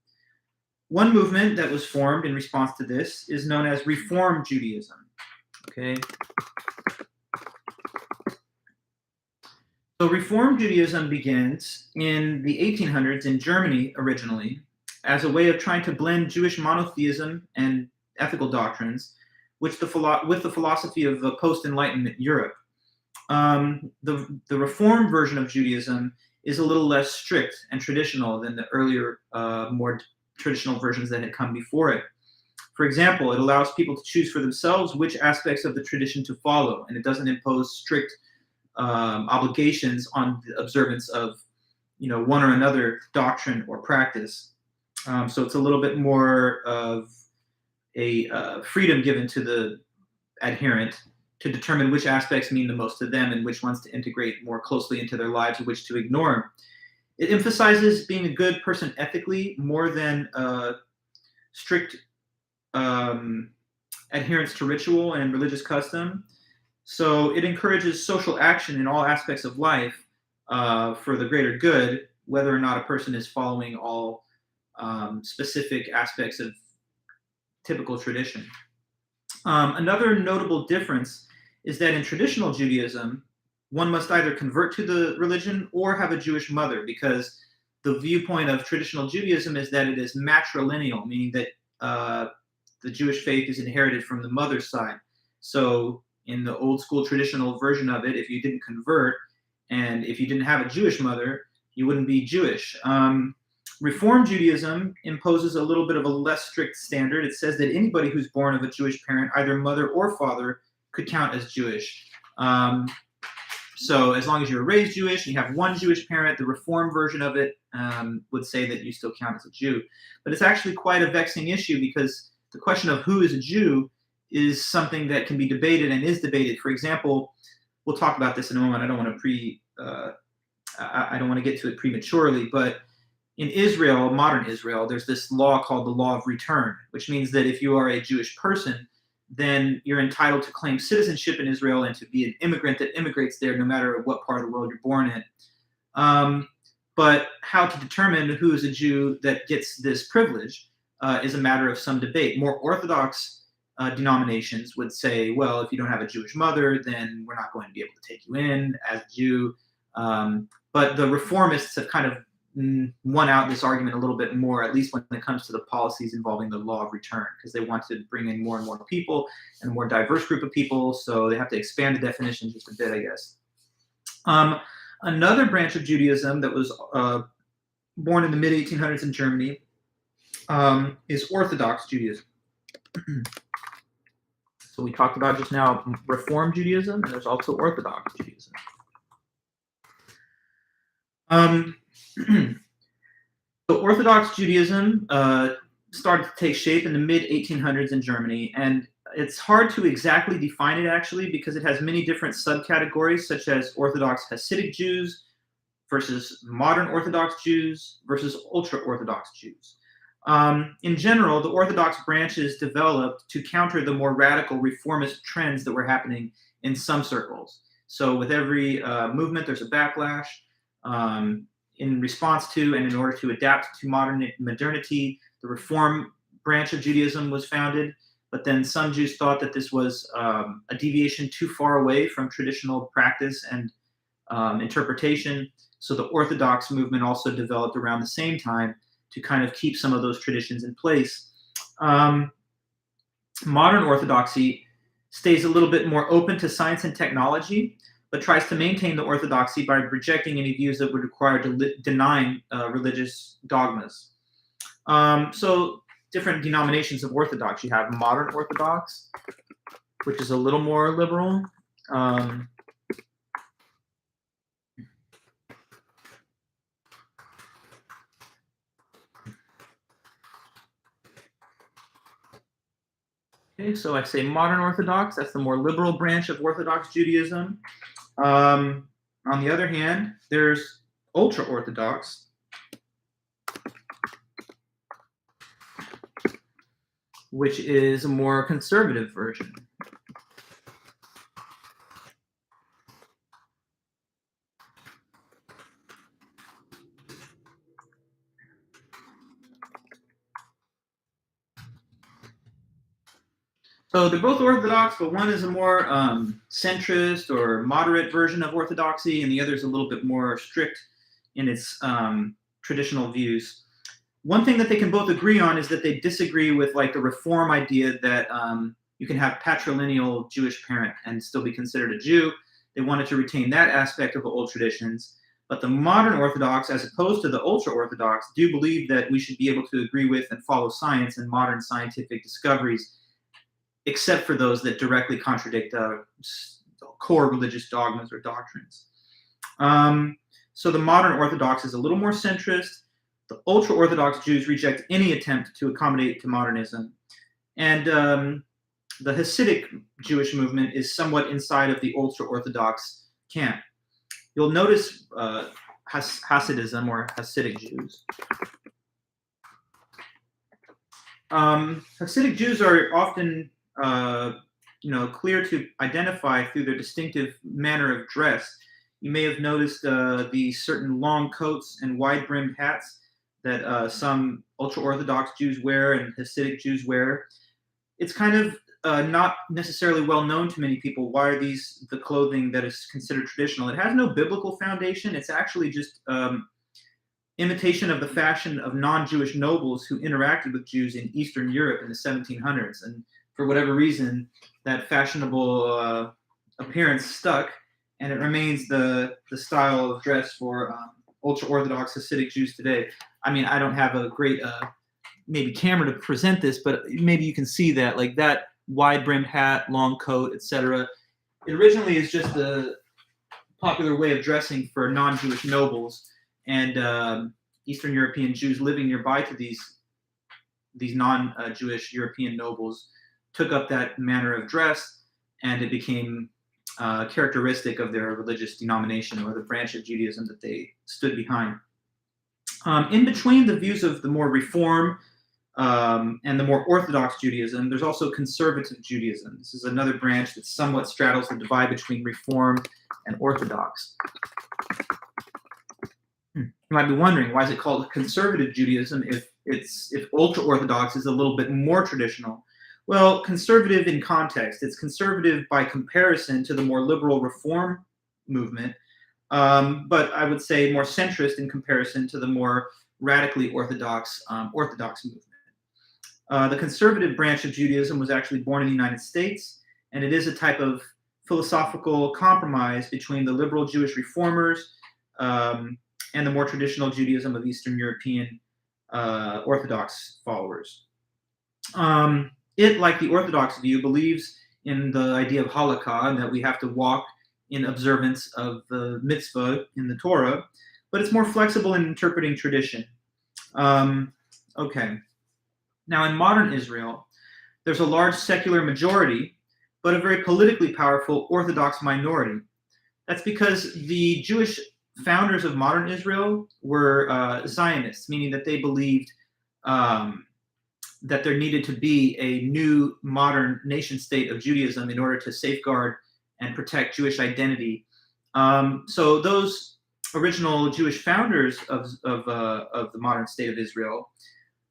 One movement that was formed in response to this is known as Reform Judaism. Okay. So Reform Judaism begins in the 1800s in Germany originally as a way of trying to blend Jewish monotheism and ethical doctrines with the philosophy of post-Enlightenment Europe. The Reform version of Judaism is a little less strict and traditional than the earlier, more traditional versions that had come before it. For example, it allows people to choose for themselves which aspects of the tradition to follow, and it doesn't impose strict obligations on the observance of, one or another doctrine or practice. So it's a little bit more of a freedom given to the adherent to determine which aspects mean the most to them and which ones to integrate more closely into their lives and which to ignore. It emphasizes being a good person ethically more than strict adherence to ritual and religious custom. So it encourages social action in all aspects of life for the greater good, whether or not a person is following all specific aspects of typical tradition. Another notable difference is that in traditional Judaism, one must either convert to the religion or have a Jewish mother, because the viewpoint of traditional Judaism is that it is matrilineal, meaning that the Jewish faith is inherited from the mother's side. So in the old school traditional version of it, if you didn't convert and if you didn't have a Jewish mother, you wouldn't be Jewish. Reform Judaism imposes a little bit of a less strict standard. It says that anybody who's born of a Jewish parent, either mother or father, could count as Jewish. So as long as you were raised Jewish and you have one Jewish parent, the Reform version of it would say that you still count as a Jew. But it's actually quite a vexing issue, because the question of who is a Jew is something that can be debated and is debated. For example, we'll talk about this in a moment. I don't want to get to it prematurely, but in Israel, modern Israel, there's this law called the Law of Return, which means that if you are a Jewish person, then you're entitled to claim citizenship in Israel and to be an immigrant that immigrates there no matter what part of the world you're born in. But how to determine who is a Jew that gets this privilege is a matter of some debate. More Orthodox denominations would say, well, if you don't have a Jewish mother, then we're not going to be able to take you in as a Jew. But the Reformists have kind of won out this argument a little bit more, at least when it comes to the policies involving the law of return, because they want to bring in more and more people and a more diverse group of people, so they have to expand the definition just a bit, I guess. Another branch of Judaism that was born in the mid-1800s in Germany is Orthodox Judaism. So we talked about just now Reform Judaism, and there's also Orthodox Judaism. So Orthodox Judaism started to take shape in the mid-1800s in Germany, and it's hard to exactly define it actually because it has many different subcategories, such as Orthodox Hasidic Jews versus modern Orthodox Jews versus ultra-Orthodox Jews. In general, the Orthodox branches developed to counter the more radical reformist trends that were happening in some circles. So with every movement, there's a backlash. In response to and in order to adapt to modernity, the Reform branch of Judaism was founded. But then some Jews thought that this was a deviation too far away from traditional practice and interpretation. So the Orthodox movement also developed around the same time to kind of keep some of those traditions in place. Modern Orthodoxy stays a little bit more open to science and technology, but tries to maintain the orthodoxy by rejecting any views that would require denying religious dogmas. So different denominations of Orthodox. You have modern Orthodox, which is a little more liberal. Okay, so I say modern Orthodox, that's the more liberal branch of Orthodox Judaism. On the other hand, there's ultra-Orthodox, which is a more conservative version. So they're both Orthodox, but one is a more centrist or moderate version of Orthodoxy, and the other is a little bit more strict in its traditional views. One thing that they can both agree on is that they disagree with like the Reform idea that you can have patrilineal Jewish parent and still be considered a Jew. They wanted to retain that aspect of the old traditions. But the modern Orthodox, as opposed to the ultra-Orthodox, do believe that we should be able to agree with and follow science and modern scientific discoveries, except for those that directly contradict core religious dogmas or doctrines. So the modern Orthodox is a little more centrist. The ultra-Orthodox Jews reject any attempt to accommodate to modernism. And the Hasidic Jewish movement is somewhat inside of the ultra-Orthodox camp. You'll notice Hasidism or Hasidic Jews. Hasidic Jews are often clear to identify through their distinctive manner of dress. You may have noticed the certain long coats and wide-brimmed hats that some ultra-Orthodox Jews wear and Hasidic Jews wear. It's kind of not necessarily well known to many people why are these the clothing that is considered traditional. It has no biblical foundation. It's actually just imitation of the fashion of non-Jewish nobles who interacted with Jews in Eastern Europe in the 1700s. And for whatever reason, that fashionable appearance stuck, and it remains the style of dress for ultra-Orthodox Hasidic Jews today. I mean, I don't have a great maybe camera to present this, but maybe you can see that, like that wide-brimmed hat, long coat, etc. It originally is just a popular way of dressing for non-Jewish nobles and Eastern European Jews living nearby to these non-Jewish European nobles took up that manner of dress, and it became characteristic of their religious denomination or the branch of Judaism that they stood behind. In between the views of the more Reform and the more Orthodox Judaism, there's also conservative Judaism. This is another branch that somewhat straddles the divide between Reform and Orthodox. You might be wondering, why is it called conservative Judaism if ultra-Orthodox is a little bit more traditional? Well, conservative in context. It's conservative by comparison to the more liberal Reform movement. but I would say more centrist in comparison to the more radically Orthodox movement. The conservative branch of Judaism was actually born in the United States, and it is a type of philosophical compromise between the liberal Jewish reformers and the more traditional Judaism of Eastern European Orthodox followers. It, like the Orthodox view, believes in the idea of halakha, and that we have to walk in observance of the mitzvah in the Torah, but it's more flexible in interpreting tradition. Okay. Now, in modern Israel, there's a large secular majority, but a very politically powerful Orthodox minority. That's because the Jewish founders of modern Israel were Zionists, meaning that they believed that there needed to be a new modern nation state of Judaism in order to safeguard and protect Jewish identity. So those original Jewish founders of the modern state of Israel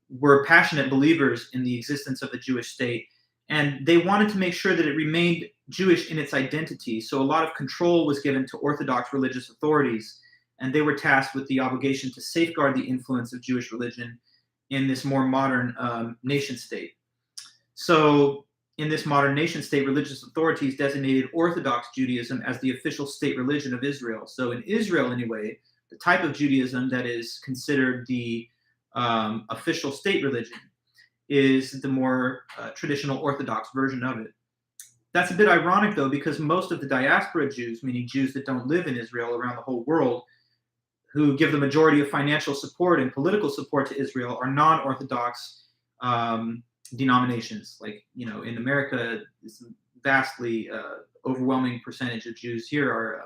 were passionate believers in the existence of the Jewish state, and they wanted to make sure that it remained Jewish in its identity. So a lot of control was given to Orthodox religious authorities, and they were tasked with the obligation to safeguard the influence of Jewish religion in this more modern nation state. So in this modern nation state, religious authorities designated Orthodox Judaism as the official state religion of Israel. So in Israel, anyway, the type of Judaism that is considered the official state religion is the more traditional Orthodox version of it. That's a bit ironic, though, because most of the diaspora Jews, meaning Jews that don't live in Israel around the whole world, who give the majority of financial support and political support to Israel, are non-Orthodox denominations. Like, in America, this vastly overwhelming percentage of Jews here are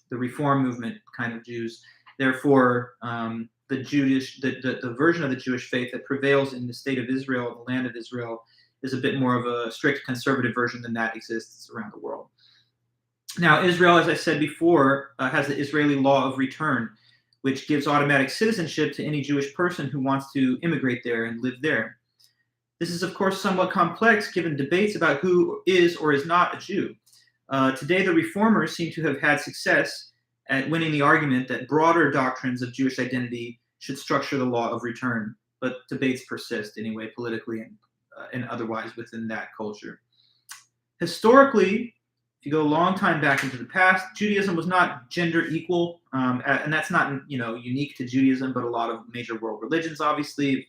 the Reform movement kind of Jews. Therefore, the version of the Jewish faith that prevails in the state of Israel, the land of Israel, is a bit more of a strict conservative version than that exists around the world. Now, Israel, as I said before, has the Israeli law of return, which gives automatic citizenship to any Jewish person who wants to immigrate there and live there. This is, of course, somewhat complex given debates about who is or is not a Jew. Today, the reformers seem to have had success at winning the argument that broader doctrines of Jewish identity should structure the law of return, but debates persist anyway, politically and otherwise within that culture. Historically, if you go a long time back into the past, Judaism was not gender equal, and that's not unique to Judaism, but a lot of major world religions obviously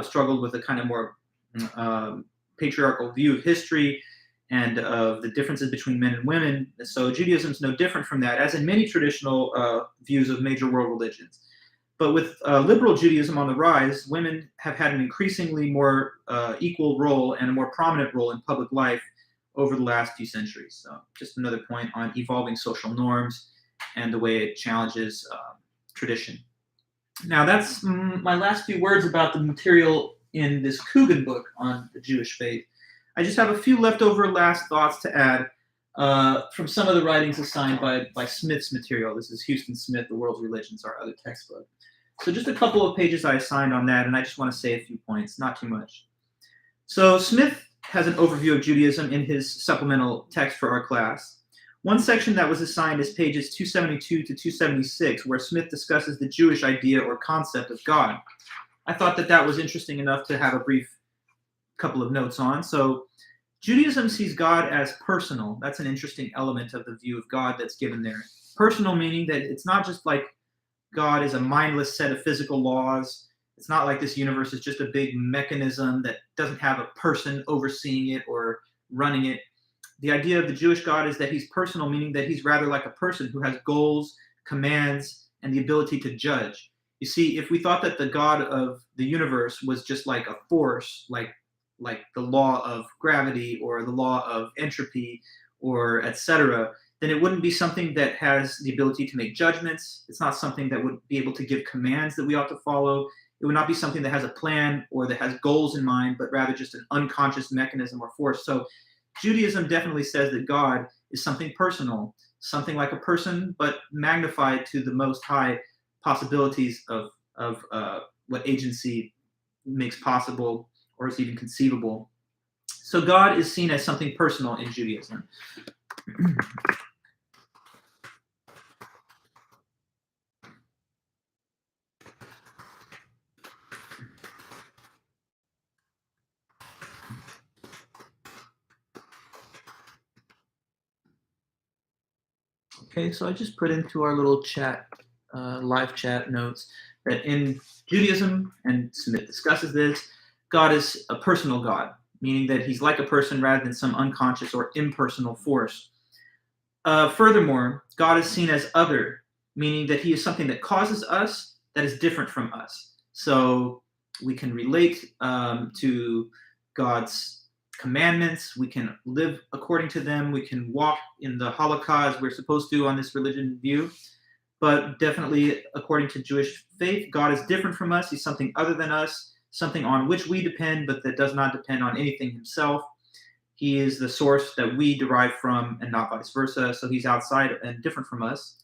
struggled with a kind of more patriarchal view of history and of the differences between men and women. So Judaism is no different from that, as in many traditional views of major world religions. But with liberal Judaism on the rise, women have had an increasingly more equal role and a more prominent role in public life over the last few centuries. So just another point on evolving social norms and the way it challenges tradition. Now that's my last few words about the material in this Coogan book on the Jewish faith. I just have a few leftover last thoughts to add from some of the writings assigned by Smith's material. This is Huston Smith, The World's Religions, our other textbook. So just a couple of pages I assigned on that, and I just want to say a few points, not too much. So Smith has an overview of Judaism in his supplemental text for our class. One section that was assigned is pages 272 to 276, where Smith discusses the Jewish idea or concept of God. I thought that was interesting enough to have a brief couple of notes on. So Judaism sees God as personal. That's an interesting element of the view of God that's given there. Personal meaning that it's not just like God is a mindless set of physical laws. It's not like this universe is just a big mechanism that doesn't have a person overseeing it or running it. The idea of the Jewish God is that he's personal, meaning that he's rather like a person who has goals, commands, and the ability to judge. You see, if we thought that the God of the universe was just like a force, like the law of gravity or the law of entropy or etc., then it wouldn't be something that has the ability to make judgments. It's not something that would be able to give commands that we ought to follow. It would not be something that has a plan or that has goals in mind, but rather just an unconscious mechanism or force. So Judaism definitely says that God is something personal, something like a person, but magnified to the most high possibilities of what agency makes possible or is even conceivable. So God is seen as something personal in Judaism. Okay, so I just put into our little chat, live chat notes that in Judaism, and Smith discusses this, God is a personal God, meaning that he's like a person rather than some unconscious or impersonal force. Furthermore, God is seen as other, meaning that he is something that causes us that is different from us. So we can relate to God's commandments. We can live according to them. We can walk in the halakha as we're supposed to on this religion view. But definitely, according to Jewish faith, God is different from us. He's something other than us, something on which we depend, but that does not depend on anything himself. He is the source that we derive from and not vice versa. So he's outside and different from us.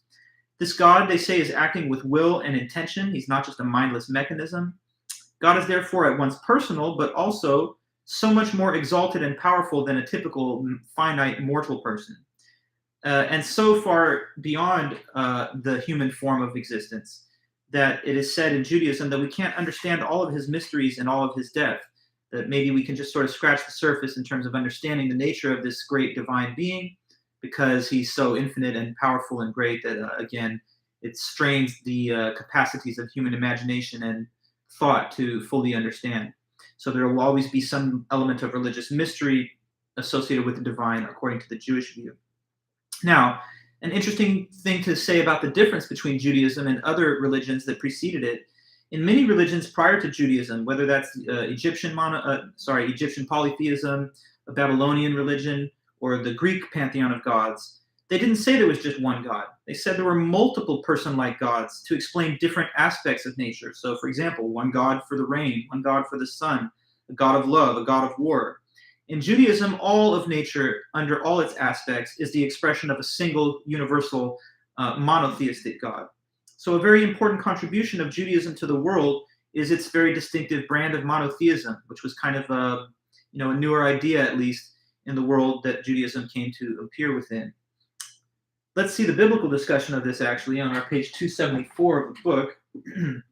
This God, they say, is acting with will and intention. He's not just a mindless mechanism. God is therefore at once personal, but also so much more exalted and powerful than a typical finite mortal person. And so far beyond the human form of existence that it is said in Judaism that we can't understand all of his mysteries and all of his depth, that maybe we can just sort of scratch the surface in terms of understanding the nature of this great divine being, because he's so infinite and powerful and great that, again, it strains the capacities of human imagination and thought to fully understand. So there will always be some element of religious mystery associated with the divine according to the Jewish view. Now, an interesting thing to say about the difference between Judaism and other religions that preceded it, in many religions prior to Judaism, whether that's Egyptian polytheism, a Babylonian religion, or the Greek pantheon of gods, they didn't say there was just one God. They said there were multiple person-like gods to explain different aspects of nature. So, for example, one God for the rain, one God for the sun, a God of love, a God of war. In Judaism, all of nature, under all its aspects, is the expression of a single, universal, monotheistic God. So a very important contribution of Judaism to the world is its very distinctive brand of monotheism, which was kind of a newer idea, at least, in the world that Judaism came to appear within. Let's see the biblical discussion of this, actually, on our page 274 of the book. I'm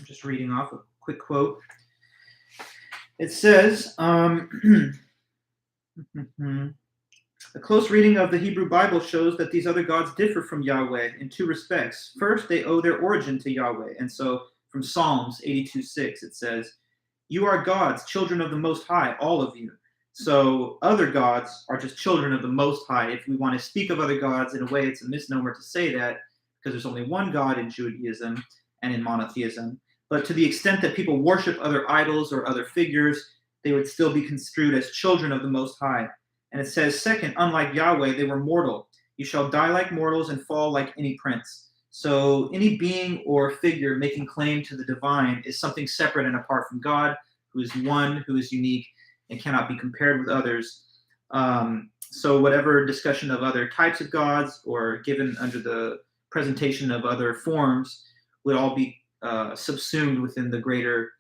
just reading off a quick quote. It says, a close reading of the Hebrew Bible shows that these other gods differ from Yahweh in two respects. First, they owe their origin to Yahweh. And so from Psalms 82:6, it says, "You are gods, children of the Most High, all of you." So other gods are just children of the Most High. If we want to speak of other gods, in a way, it's a misnomer to say that, because there's only one God in Judaism and in monotheism. But to the extent that people worship other idols or other figures, they would still be construed as children of the Most High. And it says, second, unlike Yahweh, they were mortal. You shall die like mortals and fall like any prince. So any being or figure making claim to the divine is something separate and apart from God, who is one, who is unique, and cannot be compared with others. So whatever discussion of other types of gods or given under the presentation of other forms would all be subsumed within the greater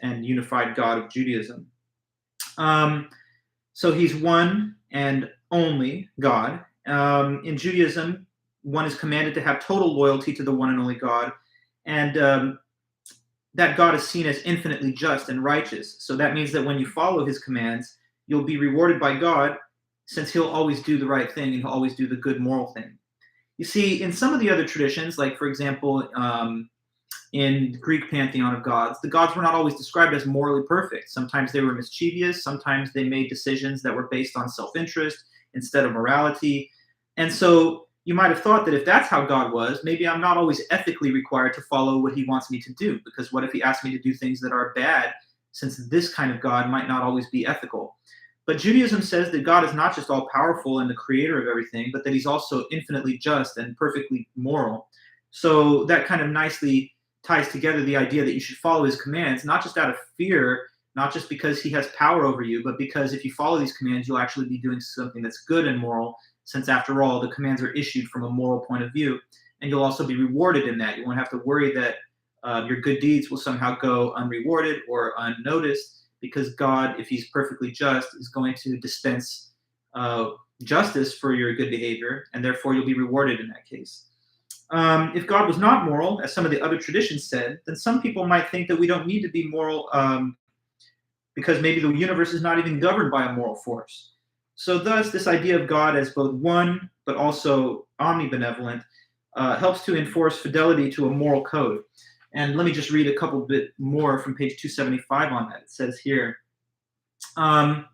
and unified God of Judaism. So he's one and only God. In Judaism, one is commanded to have total loyalty to the one and only God, and that God is seen as infinitely just and righteous. So that means that when you follow his commands, you'll be rewarded by God, since he'll always do the right thing and he'll always do the good moral thing. You see, in some of the other traditions, like, for example, in the Greek pantheon of gods, the gods were not always described as morally perfect. Sometimes they were mischievous. Sometimes they made decisions that were based on self-interest instead of morality. And so you might have thought that if that's how God was, maybe I'm not always ethically required to follow what he wants me to do, because what if he asks me to do things that are bad, since this kind of God might not always be ethical? But Judaism says that God is not just all-powerful and the creator of everything, but that he's also infinitely just and perfectly moral. So that kind of nicely ties together the idea that you should follow his commands, not just out of fear, not just because he has power over you, but because if you follow these commands, you'll actually be doing something that's good and moral, since after all, the commands are issued from a moral point of view. And you'll also be rewarded in that. You won't have to worry that your good deeds will somehow go unrewarded or unnoticed, because God, if he's perfectly just, is going to dispense justice for your good behavior, and therefore you'll be rewarded in that case. If God was not moral, as some of the other traditions said, then some people might think that we don't need to be moral because maybe the universe is not even governed by a moral force. So thus, this idea of God as both one but also omnibenevolent helps to enforce fidelity to a moral code. And let me just read a couple bit more from page 275 on that. It says here, um,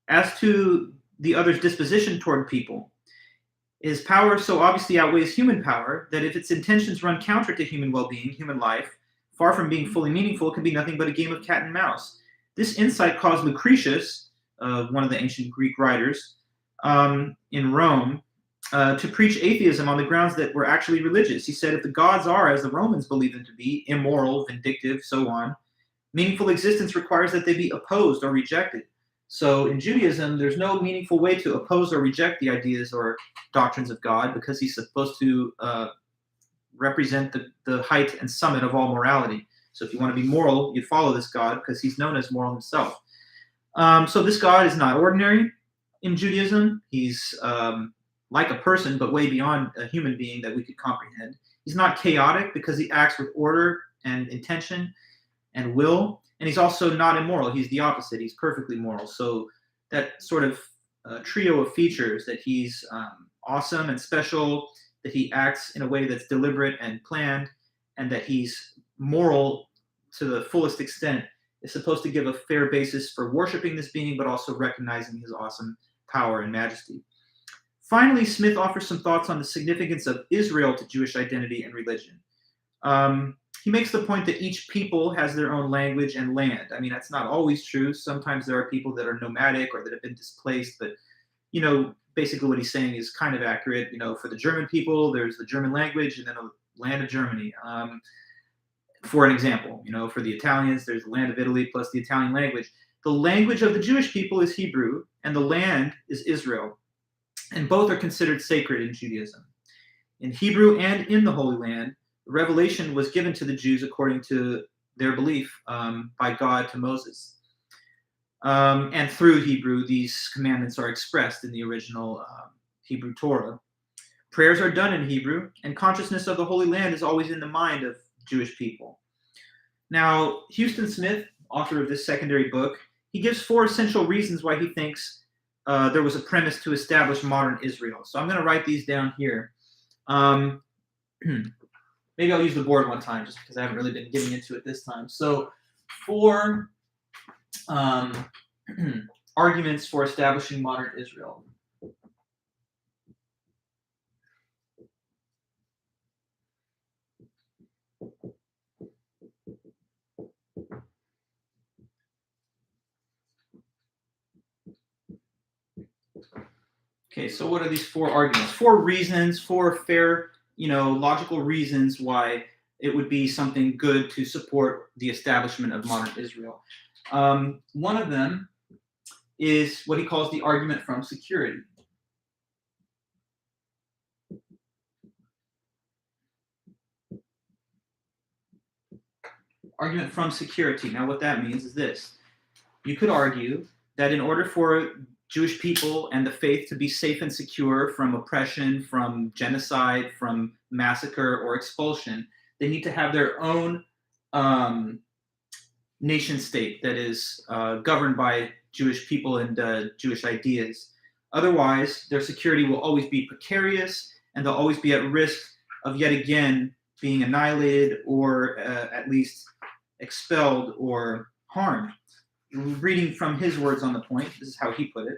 as to the other's disposition toward people, his power so obviously outweighs human power that if its intentions run counter to human well-being, human life, far from being fully meaningful, can be nothing but a game of cat and mouse. This insight caused Lucretius, one of the ancient Greek writers, in Rome, to preach atheism on the grounds that were actually religious. He said, if the gods are, as the Romans believe them to be, immoral, vindictive, so on, meaningful existence requires that they be opposed or rejected. So in Judaism, there's no meaningful way to oppose or reject the ideas or doctrines of God because he's supposed to represent the height and summit of all morality. So if you want to be moral, you follow this God because he's known as moral himself. So this God is not ordinary in Judaism. He's like a person, but way beyond a human being that we could comprehend. He's not chaotic because he acts with order and intention and will. And he's also not immoral. He's the opposite. He's perfectly moral. So that sort of trio of features, that he's awesome and special, that he acts in a way that's deliberate and planned, and that he's moral to the fullest extent, is supposed to give a fair basis for worshiping this being, but also recognizing his awesome power and majesty. Finally, Smith offers some thoughts on the significance of Israel to Jewish identity and religion. He makes the point that each people has their own language and land. I mean, that's not always true. Sometimes there are people that are nomadic or that have been displaced, but, basically what he's saying is kind of accurate. For the German people, there's the German language and then a land of Germany. For an example, for the Italians, there's the land of Italy plus the Italian language. The language of the Jewish people is Hebrew, and the land is Israel. And both are considered sacred in Judaism. In Hebrew and in the Holy Land, revelation was given to the Jews according to their belief by God to Moses. And through Hebrew, these commandments are expressed in the original Hebrew Torah. Prayers are done in Hebrew, and consciousness of the Holy Land is always in the mind of Jewish people. Now, Huston Smith, author of this secondary book, he gives 4 essential reasons why he thinks there was a premise to establish modern Israel. So I'm going to write these down here. Maybe I'll use the board one time just because I haven't really been getting into it this time. So 4 arguments for establishing modern Israel. Okay, so what are these 4 arguments? 4 reasons, 4 fair, logical reasons why it would be something good to support the establishment of modern Israel. One of them is what he calls the argument from security. Argument from security. Now, what that means is this. You could argue that in order for Jewish people and the faith to be safe and secure from oppression, from genocide, from massacre or expulsion, they need to have their own nation state that is governed by Jewish people and Jewish ideas. Otherwise, their security will always be precarious, and they'll always be at risk of yet again being annihilated or at least expelled or harmed. Reading from his words on the point, this is how he put it.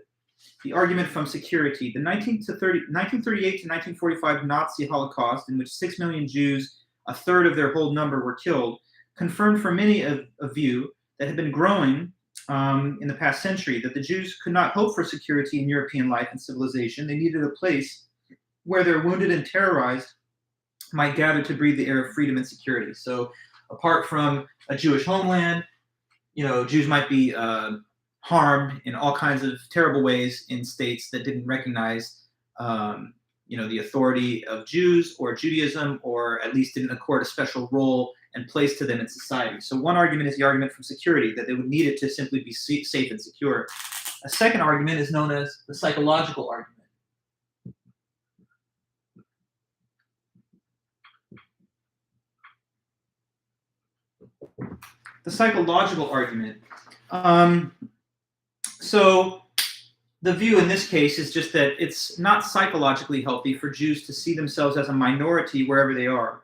The argument from security. The 1938 to 1945 Nazi Holocaust, in which 6 million Jews, a third of their whole number, were killed, confirmed for many a view that had been growing in the past century, that the Jews could not hope for security in European life and civilization. They needed a place where their wounded and terrorized might gather to breathe the air of freedom and security. So apart from a Jewish homeland, Jews might be harmed in all kinds of terrible ways in states that didn't recognize, the authority of Jews or Judaism, or at least didn't accord a special role and place to them in society. So one argument is the argument from security, that they would need it to simply be safe and secure. A second argument is known as the psychological argument. The psychological argument. So the view in this case is just that it's not psychologically healthy for Jews to see themselves as a minority wherever they are.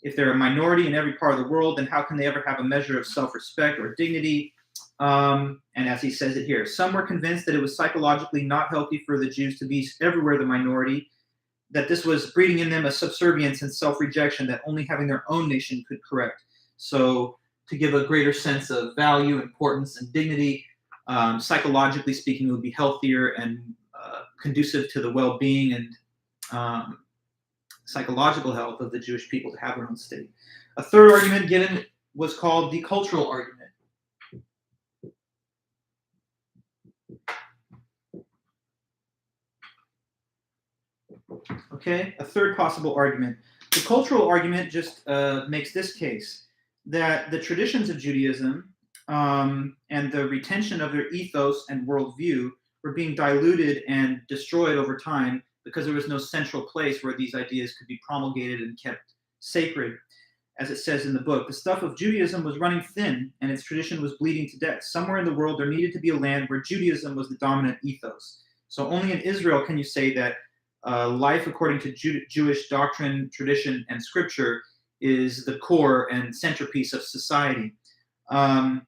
If they're a minority in every part of the world, then how can they ever have a measure of self-respect or dignity? And as he says it here, some were convinced that it was psychologically not healthy for the Jews to be everywhere the minority, that this was breeding in them a subservience and self-rejection that only having their own nation could correct. So to give a greater sense of value, importance, and dignity, psychologically speaking, it would be healthier and conducive to the well-being and psychological health of the Jewish people to have their own state. A third argument given was called the cultural argument. Okay, a third possible argument. The cultural argument just makes this case that the traditions of Judaism and the retention of their ethos and worldview were being diluted and destroyed over time because there was no central place where these ideas could be promulgated and kept sacred. As it says in the book, the stuff of Judaism was running thin and its tradition was bleeding to death. Somewhere in the world, there needed to be a land where Judaism was the dominant ethos. So only in Israel can you say that life according to Jewish doctrine, tradition, and scripture is the core and centerpiece of society. And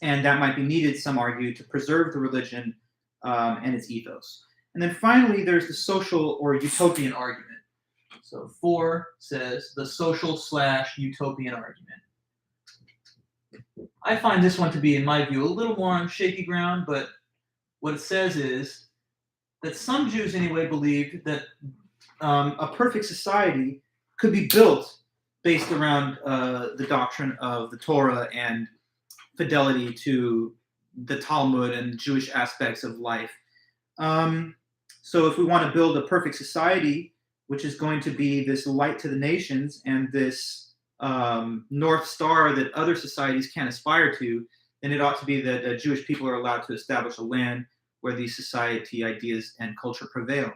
that might be needed, some argue, to preserve the religion and its ethos. And then finally, there's the social or utopian argument. So 4 says the social/utopian argument. I find this one to be, in my view, a little more on shaky ground, but what it says is that some Jews anyway believed that a perfect society could be built based around the doctrine of the Torah and fidelity to the Talmud and Jewish aspects of life. So if we want to build a perfect society, which is going to be this light to the nations and this North Star that other societies can aspire to, then it ought to be that Jewish people are allowed to establish a land where these society ideas and culture prevail.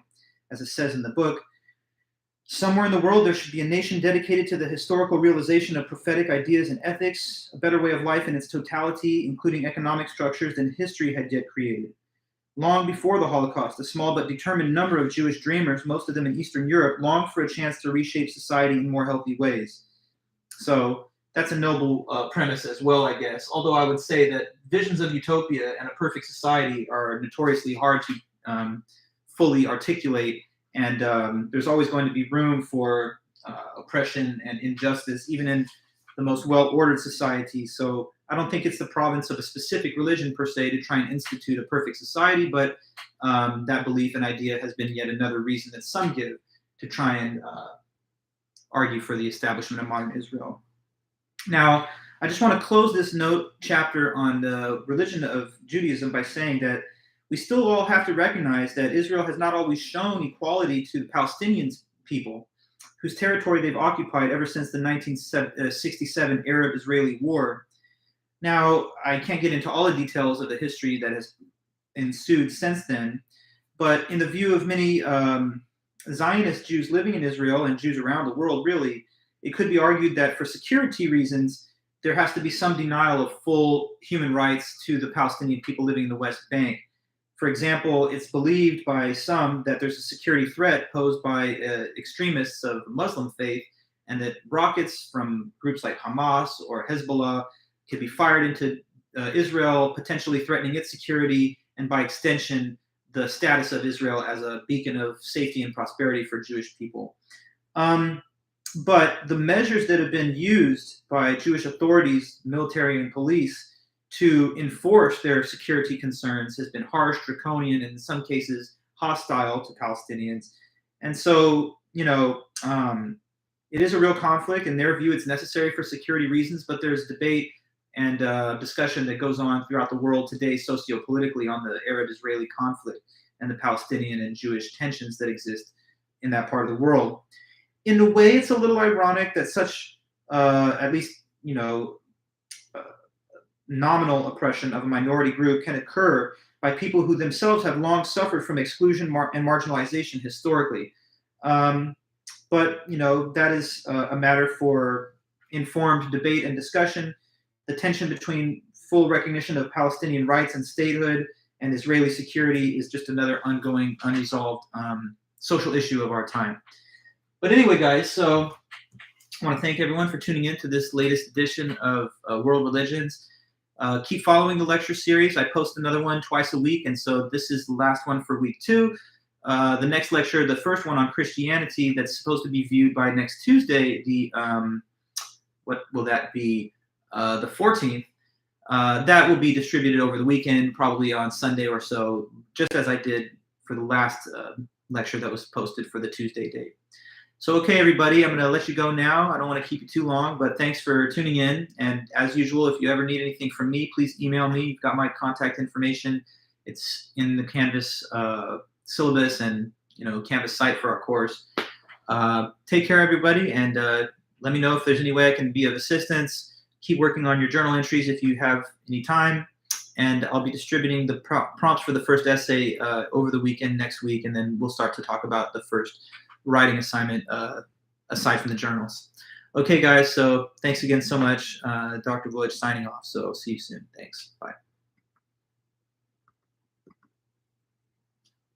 As it says in the book, somewhere in the world there should be a nation dedicated to the historical realization of prophetic ideas and ethics, a better way of life in its totality, including economic structures than history had yet created. Long before the Holocaust, a small but determined number of Jewish dreamers, most of them in Eastern Europe, longed for a chance to reshape society in more healthy ways. So that's a noble premise as well, I guess. Although I would say that visions of utopia and a perfect society are notoriously hard to fully articulate, and there's always going to be room for oppression and injustice, even in the most well-ordered societies. So I don't think it's the province of a specific religion per se to try and institute a perfect society, but that belief and idea has been yet another reason that some give to try and argue for the establishment of modern Israel. Now, I just want to close this chapter on the religion of Judaism by saying that we still all have to recognize that Israel has not always shown equality to the Palestinian people, whose territory they've occupied ever since the 1967 Arab-Israeli War. Now, I can't get into all the details of the history that has ensued since then, but in the view of many Zionist Jews living in Israel and Jews around the world, really, it could be argued that for security reasons, there has to be some denial of full human rights to the Palestinian people living in the West Bank. For example, it's believed by some that there's a security threat posed by extremists of Muslim faith, and that rockets from groups like Hamas or Hezbollah could be fired into Israel, potentially threatening its security, and by extension, the status of Israel as a beacon of safety and prosperity for Jewish people. But the measures that have been used by Jewish authorities, military and police, to enforce their security concerns has been harsh, draconian, and in some cases hostile to Palestinians. And so, it is a real conflict. In their view, it's necessary for security reasons, but there's debate and discussion that goes on throughout the world today sociopolitically on the Arab-Israeli conflict and the Palestinian and Jewish tensions that exist in that part of the world. In a way, it's a little ironic that such, at least, nominal oppression of a minority group can occur by people who themselves have long suffered from exclusion and marginalization historically. But that is a matter for informed debate and discussion. The tension between full recognition of Palestinian rights and statehood and Israeli security is just another ongoing, unresolved social issue of our time. But anyway, guys, so I want to thank everyone for tuning in to this latest edition of World Religions. Keep following the lecture series. I post another one twice a week, and so this is the last one for week 2. The next lecture, the first one on Christianity, that's supposed to be viewed by next Tuesday, what will that be? The 14th. That will be distributed over the weekend, probably on Sunday or so, just as I did for the last lecture that was posted for the Tuesday date. So, okay, everybody, I'm going to let you go now. I don't want to keep you too long, but thanks for tuning in. And as usual, if you ever need anything from me, please email me. You've got my contact information. It's in the Canvas syllabus and Canvas site for our course. Take care, everybody, and let me know if there's any way I can be of assistance. Keep working on your journal entries if you have any time. And I'll be distributing the prompts for the first essay over the weekend next week, and then we'll start to talk about the first writing assignment aside from the journals. Okay, guys, so thanks again so much. Dr. Village signing off. So see you soon. Thanks. Bye.